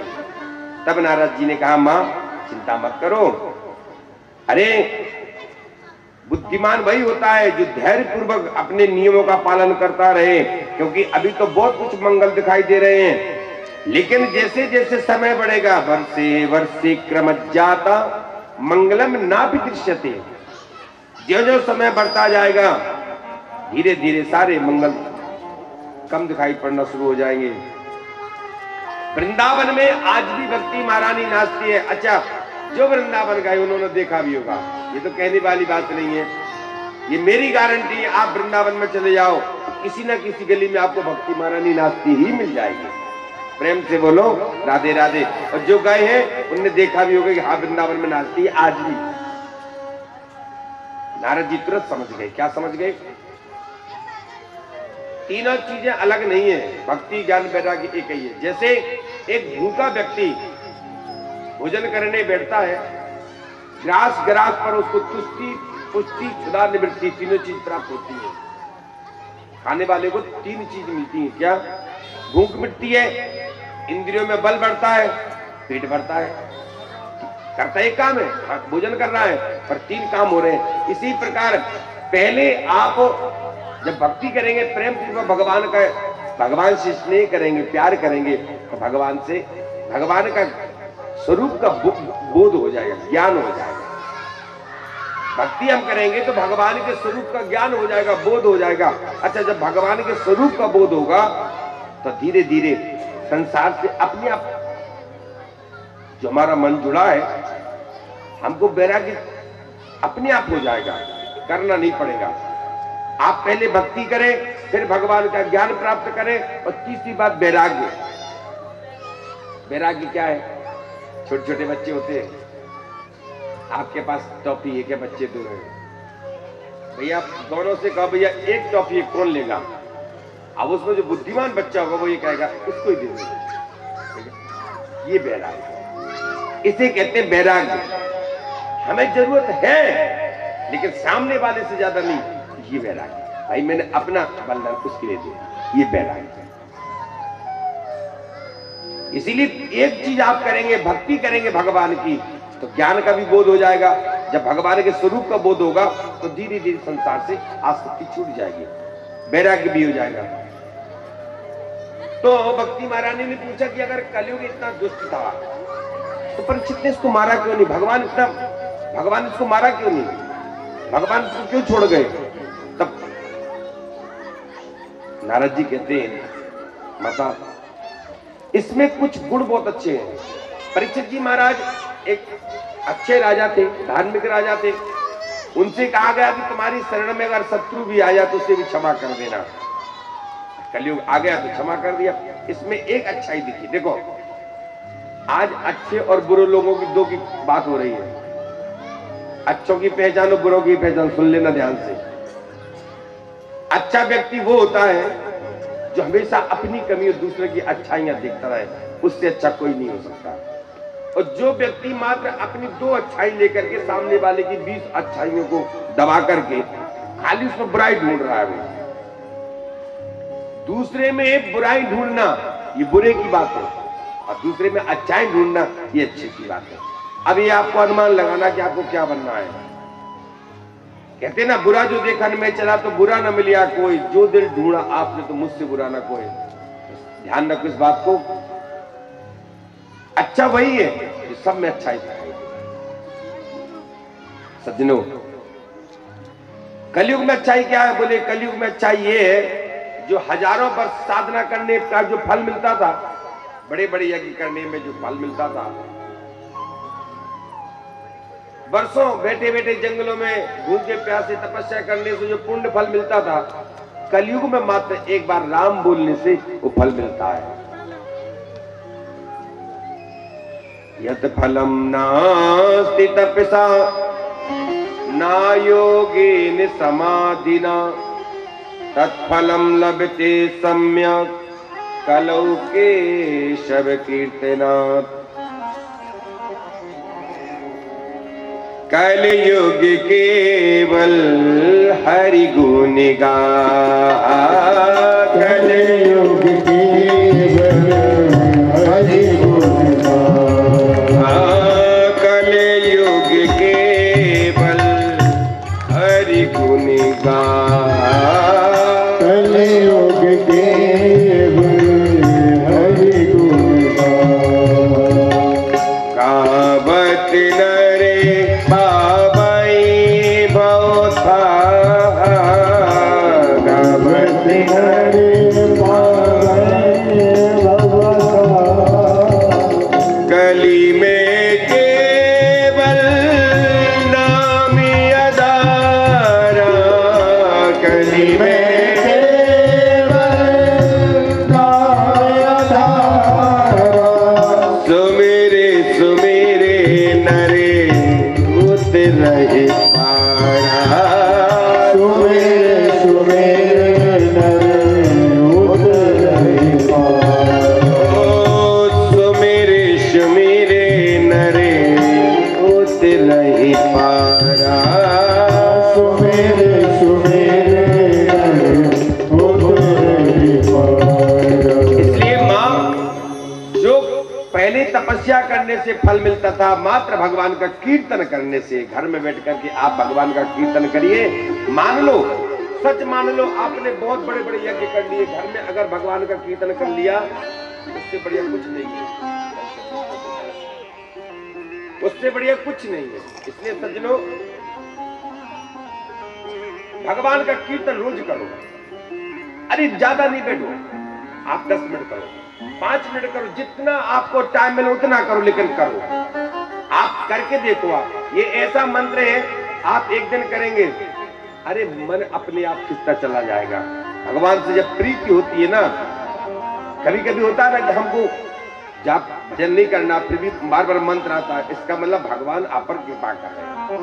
तब नारद जी ने कहा, मां चिंता मत करो। अरे बुद्धिमान वही होता है जो धैर्य पूर्वक अपने नियमों का पालन करता रहे, क्योंकि अभी तो बहुत कुछ मंगल दिखाई दे रहे हैं, लेकिन जैसे जैसे समय बढ़ेगा, वर्षे वर्षे क्रमज्जाता मंगलम ना भी दृश्यते। जो जो समय बढ़ता जाएगा धीरे धीरे सारे मंगल कम दिखाई पड़ना शुरू हो जाएंगे। वृंदावन में आज भी भक्ति महारानी नाचती है। अच्छा, जो वृंदावन गए उन्होंने देखा भी होगा, ये तो कहने वाली बात नहीं है, ये मेरी गारंटी है। आप वृंदावन में चले जाओ, किसी न किसी गली में आपको भक्ति महारानी नाचती ही मिल जाएगी। प्रेम से बोलो राधे राधे। और जो गए हैं उनने देखा भी होगा कि हाँ वृंदावन में नाचती है आज भी। नारद जी तुरंत समझ गए। क्या समझ गए? तीनों चीजें अलग नहीं है, भक्ति ज्ञान वैराग्य एक ही है। जैसे एक भूखा व्यक्ति भोजन करने बैठता है, ग्रास ग्रास पर उसको तुष्टि पुष्टि क्षुधा निवृत्ति तीनों चीज प्राप्त होती है। खाने वाले को तीन चीज मिलती है। क्या? भूख मिटती है, इंद्रियों में बल बढ़ता है, पेट भरता है। करता एक काम है, भोजन कर रहा है, पर तीन काम हो रहे हैं। इसी प्रकार पहले आप जब भक्ति करेंगे, प्रेम पूर्वक भगवान से स्नेह करेंगे, प्यार करेंगे, तो भगवान का स्वरूप का बोध हो जाएगा, ज्ञान हो जाएगा। भक्ति हम करेंगे तो भगवान के स्वरूप का ज्ञान हो जाएगा, बोध हो जाएगा। अच्छा, जब भगवान के स्वरूप का बोध होगा तो धीरे धीरे संसार से अपने आप जो हमारा मन जुड़ा है, हमको वैराग्य अपने आप हो जाएगा, करना नहीं पड़ेगा। आप पहले भक्ति करें, फिर भगवान का ज्ञान प्राप्त करें, और तीसरी बात वैराग्य। वैराग्य क्या है? छोटे छोटे बच्चे होते हैं, आपके पास टॉफी है क्या? बच्चे दो हैं, भैया दोनों से कहो भैया एक टॉफी कौन लेगा? अब उसमें जो बुद्धिमान बच्चा होगा वो ये कहेगा इसको ही दे दो। ये वैराग्य, इसे कहते हैं वैराग्य। हमें जरूरत है लेकिन सामने वाले से ज्यादा नहीं, ये वैराग्य। भाई मैंने अपना बलिदान उसके लिए दिया, ये वैराग्य। इसीलिए एक चीज आप करेंगे, भक्ति करेंगे भगवान की, तो ज्ञान का भी बोध हो जाएगा। जब भगवान के स्वरूप का बोध होगा तो धीरे धीरे संसार से आसक्ति छूट जाएगी, वैराग्य भी हो जाएगा। तो भक्ति महारानी ने पूछा कि अगर कलयुग इतना दुष्ट था तो परीक्षित ने इसको मारा क्यों नहीं? भगवान इसको मारा क्यों नहीं? भगवान इसको क्यों छोड़ गए? तब नारद जी कहते हैं, माता इसमें कुछ गुण बहुत अच्छे हैं। परीक्षित जी महाराज एक अच्छे राजा थे, धार्मिक राजा थे। उनसे कहा गया कि तुम्हारी शरण में अगर शत्रु भी आया तो उसे भी क्षमा कर देना। कलयुग आ गया तो क्षमा कर दिया। इसमें एक अच्छाई दिखी। देखो आज अच्छे और बुरे लोगों की दो की बात हो रही है। अच्छों की पहचान और बुरों की पहचान सुन लेना ध्यान से। अच्छा व्यक्ति वो होता है जो हमेशा अपनी कमी और दूसरे की अच्छाइयां देखता रहे, उससे अच्छा कोई नहीं हो सकता। और जो व्यक्ति मात्र अपनी दो अच्छाई लेकर के सामने वाले की 20 अच्छाइयों को दबा करके खाली उसमें बुराई ढूंढ रहा है, वो दूसरे में बुराई ढूंढना ये बुरे की बात है, और दूसरे में अच्छाई ढूंढना ये अच्छे की बात है। अब ये आपको अनुमान लगाना कि आपको क्या बनना है। कहते ना, बुरा जो देखा न मैं चला तो बुरा न मिलिया कोई, जो दिल ढूंढा आपने तो मुझसे बुरा ना कोई। ध्यान रखो इस बात को। अच्छा वही है जो सब में अच्छाई दिखाई दे। सज्जनों, कलयुग में अच्छाई क्या है? बोले कलयुग में अच्छाई ये है जो हजारों वर्ष साधना करने का जो फल मिलता था, बड़े बड़े यज्ञ करने में जो फल मिलता था, वर्षों बैठे बैठे जंगलों में भूखे प्यासे तपस्या करने से जो पुण्य फल मिलता था, कलयुग में मात्र एक बार राम बोलने से वो फल मिलता है। यत् फलम नास्ति तपसा ना योगेन समाधिना तत्फलम लभते सम्यक कलौ केशव कीर्तनात्। कलयुग केवल हरि गुण गा, कलयुग केवल हरि गुण गा, कलयुग केवल हरि गुण गा, कलयुग केवल हरि गुण गा। गावत नरे बाबाई बहुत गावत नरे बाबाई कली में केवल नाम अदारा, कली में सुमेरे सुमेरे नरे उतरहि पारा, सुमेरे सुमेरे नरे उतरहि पारा, ओ सुमेरे सुमेरे नरे उतरहि पारा, सुमेरे सुमेरे नरे उतरहि पारा। इसलिए मां, जो पहले तपस्या करने से फल मिलता था, मात्र भगवान का कीर्तन करने से, घर में बैठ करके आप भगवान का कीर्तन करिए, मान लो, सच मान लो आपने बहुत बड़े बड़े यज्ञ कर लिए, घर में अगर भगवान का कीर्तन कर लिया उससे बढ़िया कुछ नहीं है, उससे बढ़िया कुछ नहीं है। इसलिए सज्जनों, भगवान का कीर्तन रोज करो। अरे ज्यादा नहीं बैठो, आप 10 मिनट करो, 5 मिनट करो, जितना आपको टाइम मिले उतना करो, लेकिन करो। आप करके देखो। आप ये ऐसा मंत्र है, आप एक दिन करेंगे, अरे मन अपने आप खिंचता चला जाएगा। भगवान से जब प्रीति होती है ना, कभी कभी होता है ना कि हमको जाप जन नहीं करना, फिर भी बार बार मंत्र आता है, इसका मतलब भगवान आप पर कृपा कर रहे हैं।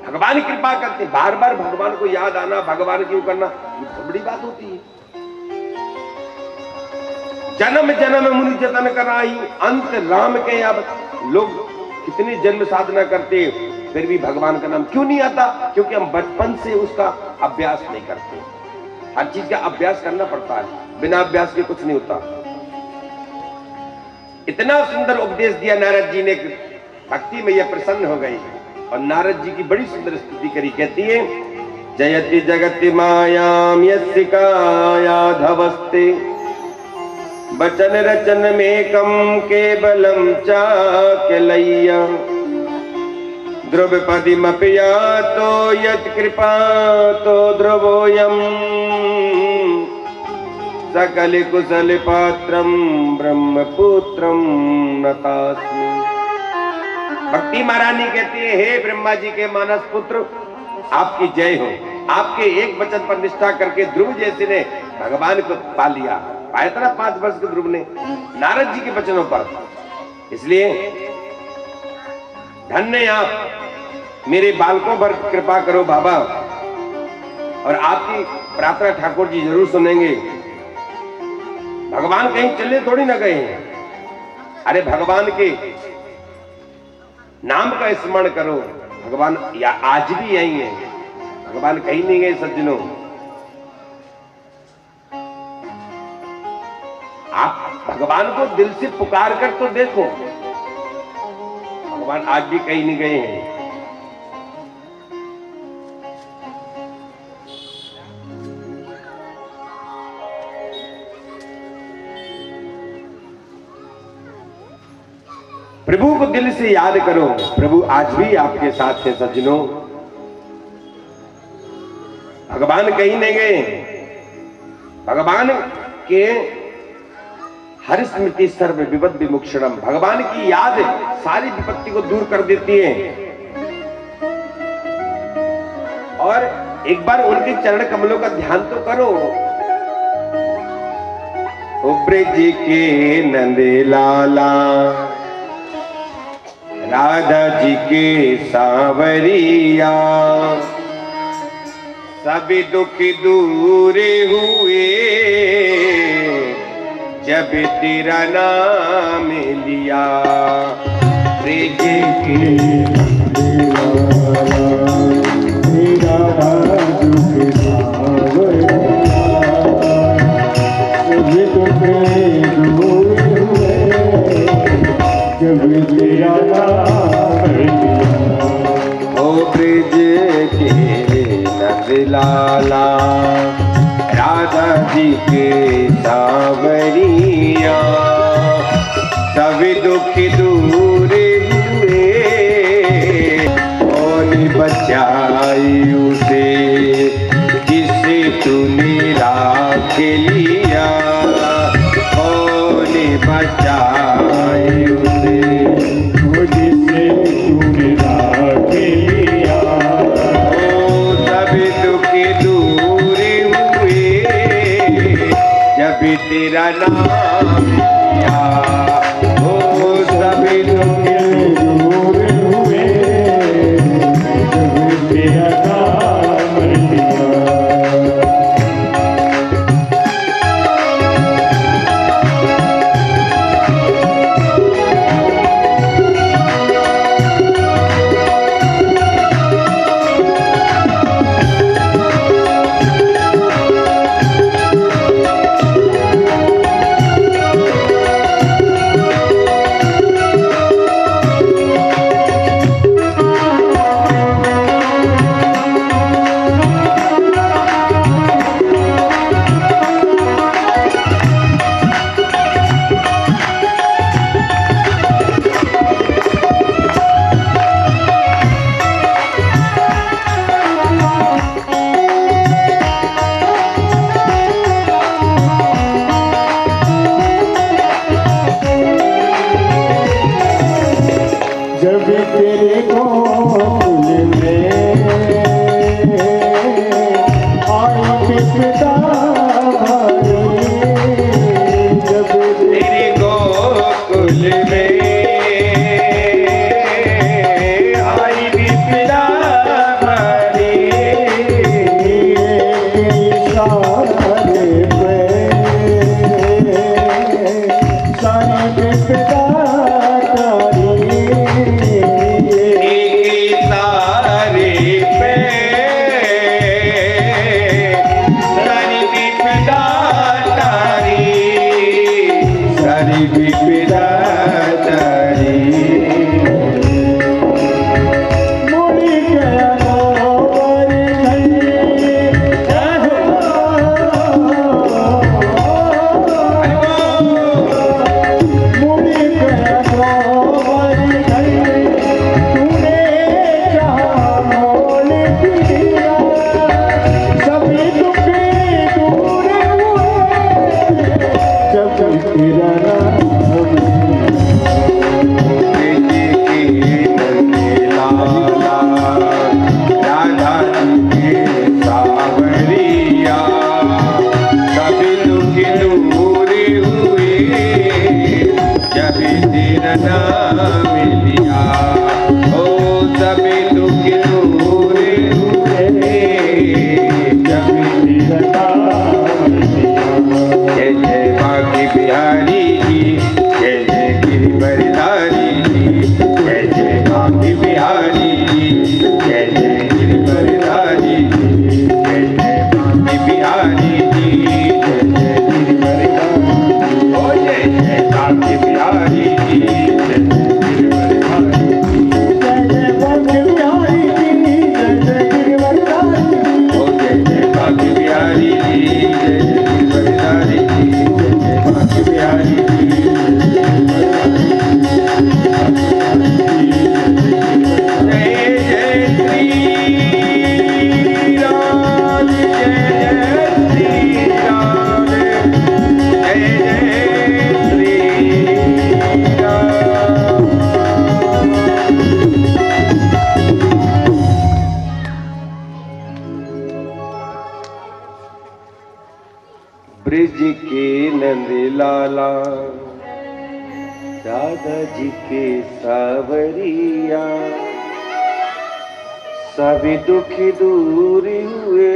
भगवान कृपा करते, बार बार भगवान को याद आना, भगवान की करना, ये बहुत बड़ी बात होती है। जन्म जन्म मुनि जतन कराई, अंत राम के। अब लोग कितने जन्म साधना करते, फिर भी भगवान का नाम क्यों नहीं आता? क्योंकि हम बचपन से उसका अभ्यास नहीं करते। हर चीज का अभ्यास करना पड़ता है, बिना अभ्यास के कुछ नहीं होता। इतना सुंदर उपदेश दिया नारद जी ने, भक्ति में यह प्रसन्न हो गई और नारद जी की बड़ी सुंदर स्तुति करी। कहती है, जयति जगति मायाम यस्य कायाधवस्ते, वचन रचन में कम केवलम चाक्यलय्य, ध्रुवपदिमपि यातो यत्कृपा तो ध्रुवोऽयम्, सकल कुशल पात्रम ब्रह्मपुत्रम नतास्मि। भक्ति महारानी कहती है, हे ब्रह्मा जी के मानस पुत्र, आपकी जय हो। आपके एक वचन पर निष्ठा करके ध्रुव जैसे ने भगवान को पा लिया। पाया था ना 5 वर्ष के ध्रुव ने नारद जी के वचनों पर। इसलिए धन्य आप, मेरे बालकों पर कृपा करो बाबा। और आपकी प्रार्थना ठाकुर जी जरूर सुनेंगे। भगवान कहीं चले थोड़ी ना गए हैं। अरे भगवान के नाम का स्मरण करो, भगवान या आज भी यही है, भगवान कहीं नहीं गए सज्जनों। आप भगवान को दिल से पुकार कर तो देखो, भगवान आज भी कहीं नहीं गए हैं। प्रभु को दिल से याद करो, प्रभु आज भी आपके साथ है सज्जनों। भगवान कहीं नहीं गए। भगवान के हर स्मृति सर्व विपद विमुक्षणम, भगवान की याद सारी विपत्ति को दूर कर देती है। और एक बार उनके चरण कमलों का ध्यान तो करो। ओ ब्रज के नंद लाला, राधा जी के सांवरिया, सभी दुख दूर हुए जब तेरा नाम लिया। ब्रज के लाला, राधा जी के सांवरिया, सभी दुख दूर हुए, कौन बचाई उसे जिसे तूने राख लिया, कौन बचाई उसे जिसे तूने राख लिया। जब तेरा नाम लिया, ओ तेरे गोकुल में आई विपदा भारी, जब तेरे गोकुल में आई विपदा भारी, सारे पे सारी विपदा तारी, सारे पे सारी विपदा तारी, सारी विपदा तारी। मुड़ी गया गोबर मुड़ी गया गोबर तूने जहाँ मोल दिया, सभी दुख दूर हुए जब तेरा नाम राधा जी के सावरिया, सभी दुख दूर हुए जब तेरा नाम लिया। ओ सभी दुख दूर हुए जब तेरा नाम लिया। जय जय बांके बिहारी जी, जय जय गिरिवरधारी जी, जय जय बांके बिहारी जी, जय जय गिरिवरधारी जी, जय जय बांके बिहारी जी, जय जय गिरिवरधारी। ओ जय जय बांके बिहारी जी, जय जय गिरिवरधारी जी, जय जय बांके बिहारी जी, जय जय गिरिवरधारी जी। ओ जय जय बांके बिहारी जी, जय जय गिरिवरधारी जी, जय जय बांके बिहारी जी, जय जय श्री राम, जय श्री राम, जय श्री राम। ब्रिज के नंद लाला, दादाजी के सावरिया, सभी दुख दूर हुए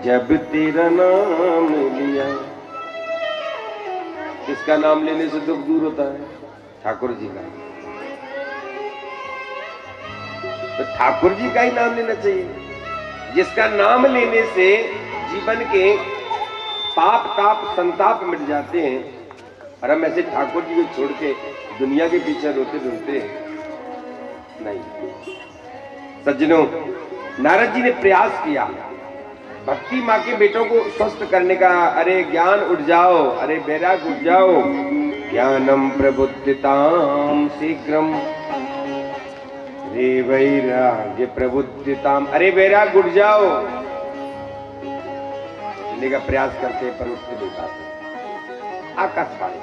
जब तेरा नाम लिया। किसका नाम लेने से दुख दूर होता है? ठाकुर जी का। तो ठाकुर जी का ही नाम लेना चाहिए, जिसका नाम लेने से जीवन के पाप ताप संताप मिट जाते हैं। और हम ऐसे ठाकुर जी को छोड़ के दुनिया के पीछे रोते ढूंढते हैं, नहीं। सज्जनों, नारद जी ने प्रयास किया भक्ति माँ के बेटों को स्वस्थ करने का। अरे ज्ञान उठ जाओ, अरे वैराग उठ जाओ। ज्ञानम प्रबुद्धिताम शीघ्रम, रे वैराग्य प्रबुद्धिताम। अरे वैराग उठ जाओ। का प्रयास करते पर उससे नहीं पाते। आकाशवाणी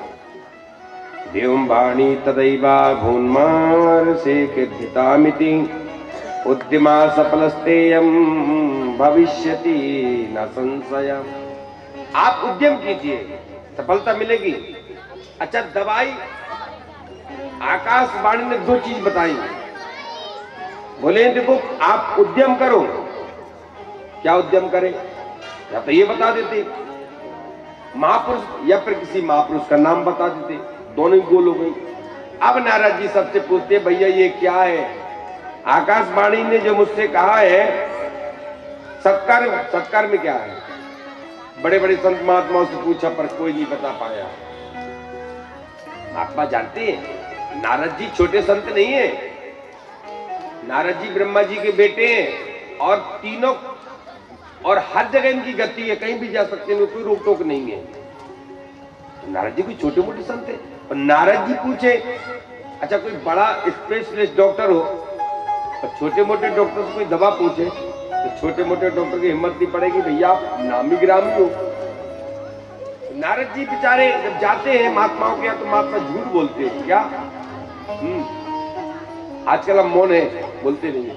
देवं वाणी तदैवा भून्मार से कृतामिति, उद्यमा सफलस्तेयं भविष्यति न संशय। आप उद्यम कीजिए, सफलता मिलेगी। अच्छा, दवाई आकाशवाणी ने दो चीज बताई। बोले देखो आप उद्यम करो। क्या उद्यम करें? या तो ये बता देते महापुरुष, या फिर किसी महापुरुष का नाम बता देते, दोनों ही गोल हो गई। अब नारद जी सबसे पूछते भैया ये क्या है? आकाशवाणी ने जो मुझसे कहा है सत्कर्म, सत्कर्म में क्या है? बड़े बड़े संत महात्माओं से पूछा पर कोई नहीं बता पाया। महात्मा जानते हैं नारद जी छोटे संत नहीं है। नारद जी ब्रह्मा जी के बेटे हैं और तीनों, और हर जगह इनकी गति है, कहीं भी जा सकते हैं, कोई रोक टोक नहीं है। तो नारद जी कोई छोटे मोटे संत है। और नारद जी पूछे अच्छा कोई बड़ा स्पेशलिस्ट डॉक्टर हो, तो छोटे मोटे डॉक्टर से कोई दवा पूछे तो छोटे मोटे डॉक्टर की हिम्मत नहीं पड़ेगी, भैया आप नामी ग्रामी हो। नारद जी बेचारे जब जाते हैं महात्माओं के यहाँ तो महात्मा झूठ बोलते हैं। क्या? आजकल हम मौन है, बोलते नहीं है।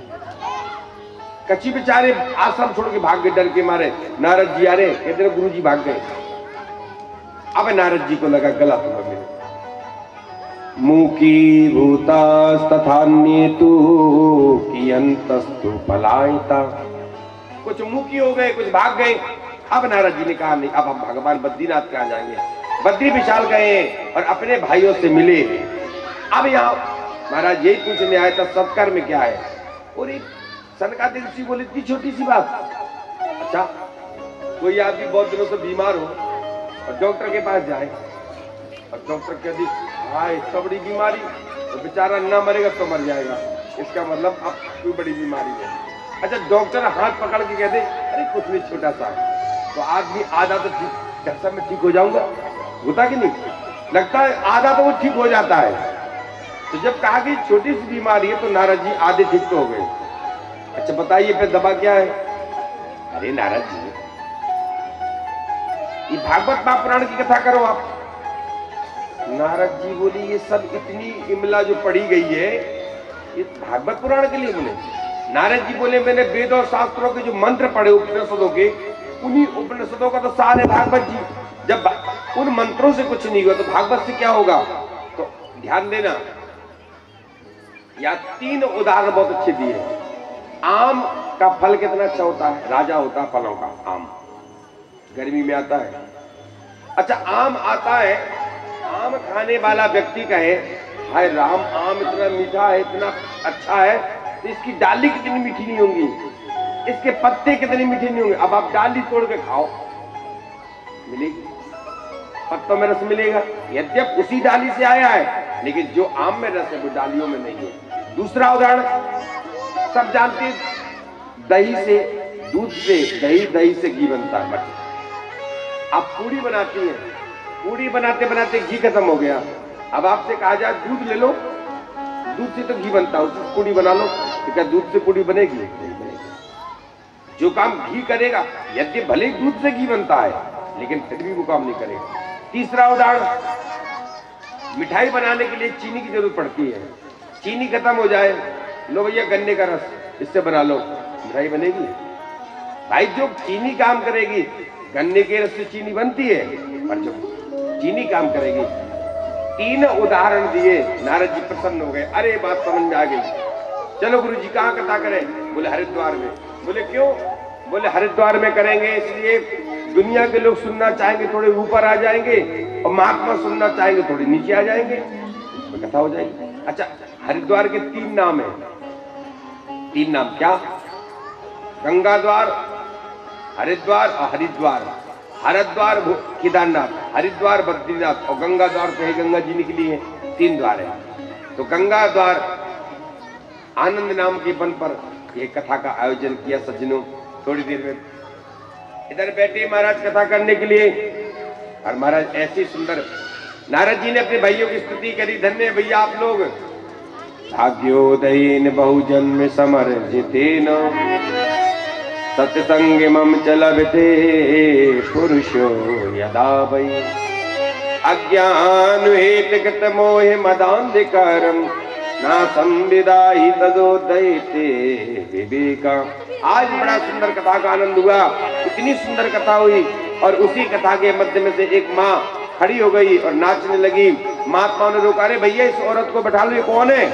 कच्ची बेचारे आश्रम छोड़ के भाग गए डर के मारे। नारद जी आ रहे, कहते गुरु जी भाग गए। अब नारद जी को लगा गला थोड़ा मेरे। मुकी भूतास्तथान्येतु कियंतस्तु पलायिता। कुछ मुखी हो गए, कुछ भाग गए। अब नारद जी ने कहा नहीं, अब हम भगवान बद्रीनाथ कहाँ जाएंगे। बद्री विशाल गए और अपने भाइयों से मिले। अब यहाँ महाराज यही पूछने आया था सत्कार में क्या है। और एक सनकादिक ऋषि बोले इतनी छोटी सी बात। अच्छा, कोई आदमी बहुत दिनों से बीमार हो और डॉक्टर के पास जाए और डॉक्टर कह दी हाँ इतना बड़ी बीमारी, तो बेचारा ना मरेगा तो मर जाएगा, इसका मतलब अब कोई बड़ी बीमारी है। अच्छा, डॉक्टर हाथ पकड़ के कह दे अरे कुछ नहीं छोटा सा, तो आदमी आधा तो ठीक, डॉक्टर मैं ठीक हो जाऊंगा, होता कि नहीं? लगता है आधा तो वो ठीक हो जाता है। तो जब कहा कि छोटी सी बीमारी है तो नारद जी आधे ठीक तो हो गए। अच्छा बताइए फिर दवा क्या है? अरे नारद जी ये भागवत महापुराण की कथा करो आप। नारद जी बोले ये सब इतनी इमला जो पढ़ी गई है ये भागवत पुराण के लिए बोले। नारद जी बोले मैंने वेद और शास्त्रों के जो मंत्र पढ़े उपनिषदों के, उन्हीं उपनिषदों का तो सारे भागवत जी। जब उन मंत्रों से कुछ नहीं हुआ तो भागवत से क्या होगा? तो ध्यान देना, या 3 उदाहरण बहुत अच्छे दिए। आम का फल कितना अच्छा होता है, राजा होता है फलों का। आम गर्मी में आता है। अच्छा, आम आता है, आम खाने वाला व्यक्ति कहे हाय राम आम इतना मीठा है, इतना अच्छा है, तो इसकी डाली कितनी मीठी नहीं होंगी, इसके पत्ते कितने मीठे नहीं होंगे। अब आप डाली तोड़ के खाओ, मिलेगी, पत्तों में रस मिलेगा। यद्यप उसी डाली से आया है, लेकिन जो आम में रस है वो डालियों में नहीं है। दूसरा उदाहरण सब जानते हैं, दही से, दूध से दही से घी बनता है। आप पूड़ी बनाती हैं, पूड़ी बनाते बनाते घी खत्म हो गया। अब आपसे कहा जाए दूध ले लो, दूध से तो घी बनता है, उससे पूड़ी बना लो, तो क्या दूध से पूड़ी बनेगी? नहीं बनेगी। जो काम घी करेगा, यद्य भले ही दूध से घी बनता है, लेकिन फिर भी वो काम नहीं करेगा। तीसरा उदाहरण, मिठाई बनाने के लिए चीनी की जरूरत पड़ती है। चीनी खत्म हो जाए, लो भैया गन्ने का रस इससे बना लो, मिठाई बनेगी? भाई जो चीनी काम करेगी, गन्ने के रस से चीनी बनती है, पर जो चीनी काम करेगी। 3 उदाहरण दिए। नारद जी प्रसन्न हो गए, अरे बात समझ में आ गई। चलो गुरु जी कहाँ कथा करें? बोले हरिद्वार में। बोले क्यों? बोले हरिद्वार में करेंगे इसलिए दुनिया के लोग सुनना चाहेंगे थोड़े ऊपर आ जाएंगे, और महात्मा सुनना चाहेंगे थोड़े नीचे आ जाएंगे, तो कथा हो जाएगी। अच्छा, हरिद्वार के 3 नाम है। 3 नाम क्या? गंगा द्वार, हरिद्वार और हरिद्वार। हरिद्वार केदारनाथ, हरिद्वार बद्रीनाथ, और गंगा द्वार से गंगा जी निकली है। 3 द्वार है। तो गंगा द्वार आनंद नाम के वन पर यह कथा का आयोजन किया सज्जनों। थोड़ी देर में इधर बैठे महाराज कथा करने के लिए, और महाराज ऐसी सुंदर, नारद जी ने अपने भाइयों की स्तुति करी, धन्य भैया आप लोग। भाग्योदयेन बहुजन्म समर्जितेन सत्संगमं च लभते पुरुषो यदा वै अज्ञानहेतुकृत मोहे मदान्धकारं ना संविदाहि तदोदयते विवेका। आज बड़ा सुंदर कथा का आनंद हुआ, इतनी सुंदर कथा हुई, और उसी कथा के मध्य में से एक माँ खड़ी हो गई और नाचने लगी। महात्मा ने रोका, अरे भैया इस औरत को बैठा लो, ये कौन है?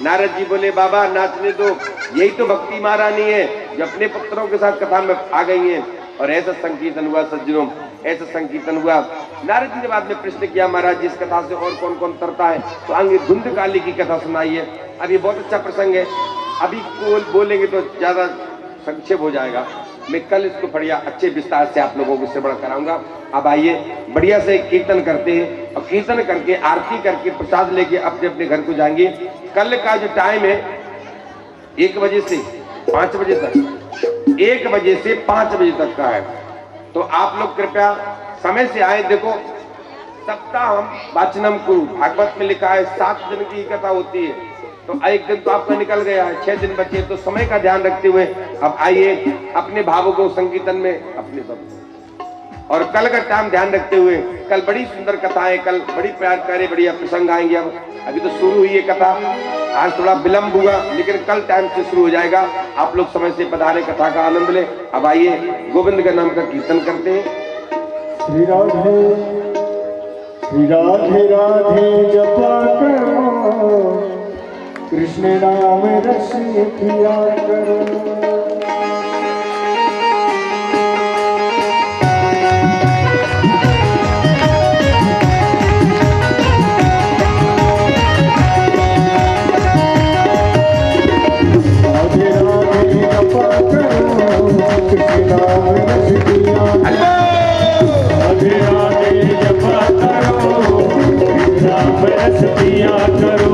नारद जी बोले बाबा नाचने दो, यही तो भक्ति महारानी है जो अपने पुत्रों के साथ कथा में आ गई हैं। और ऐसा संकीर्तन हुआ सज्जनों, ऐसा संकीर्तन हुआ। नारद जी ने बाद में प्रश्न किया, महाराज जिस कथा से और कौन कौन तरता है? तो आगे धुंध काली की कथा सुनाई है। अब ये बहुत अच्छा प्रसंग है, अभी बोलेंगे तो ज्यादा संक्षेप हो जाएगा। मैं कल इसको बढ़िया अच्छे विस्तार से आप लोगों को श्रवण कराऊंगा। अब आइए बढ़िया से कीर्तन करते हैं, और कीर्तन करके आरती करके प्रसाद लेके अपने अपने घर को जाएंगे। कल का जो टाइम है 1 बजे से 5 बजे तक, 1 बजे से 5 बजे तक का है। तो आप लोग कृपया समय से आए। देखो सप्ताह हम वाचनम कुरु, भागवत में लिखा है 7 दिन की कथा होती है, तो एक दिन तो आपका निकल गया है, 6 दिन बचे। तो समय का ध्यान रखते हुए अब आइए अपने भावों को संकीर्तन में अपने सब और कल का टाइम ध्यान रखते हुए, कल बड़ी सुंदर कथाएं, कल बड़ी प्यार प्यारे बढ़िया प्रसंग आएंगे। अब अभी तो शुरू हुई है कथा, आज थोड़ा विलंब हुआ, लेकिन कल टाइम से शुरू हो जाएगा। आप लोग समय से पधारे, कथा का आनंद ले। अब आइए गोविंद के नाम का कीर्तन करते हैं। श्री राधे राधे जपा करो, कृष्ण नाम रस पिया करो। राधे राधे जपा करो, कृष्ण नाम रस पिया करो। राधे राधे जपा करो, कृष्ण नाम रस पिया करो।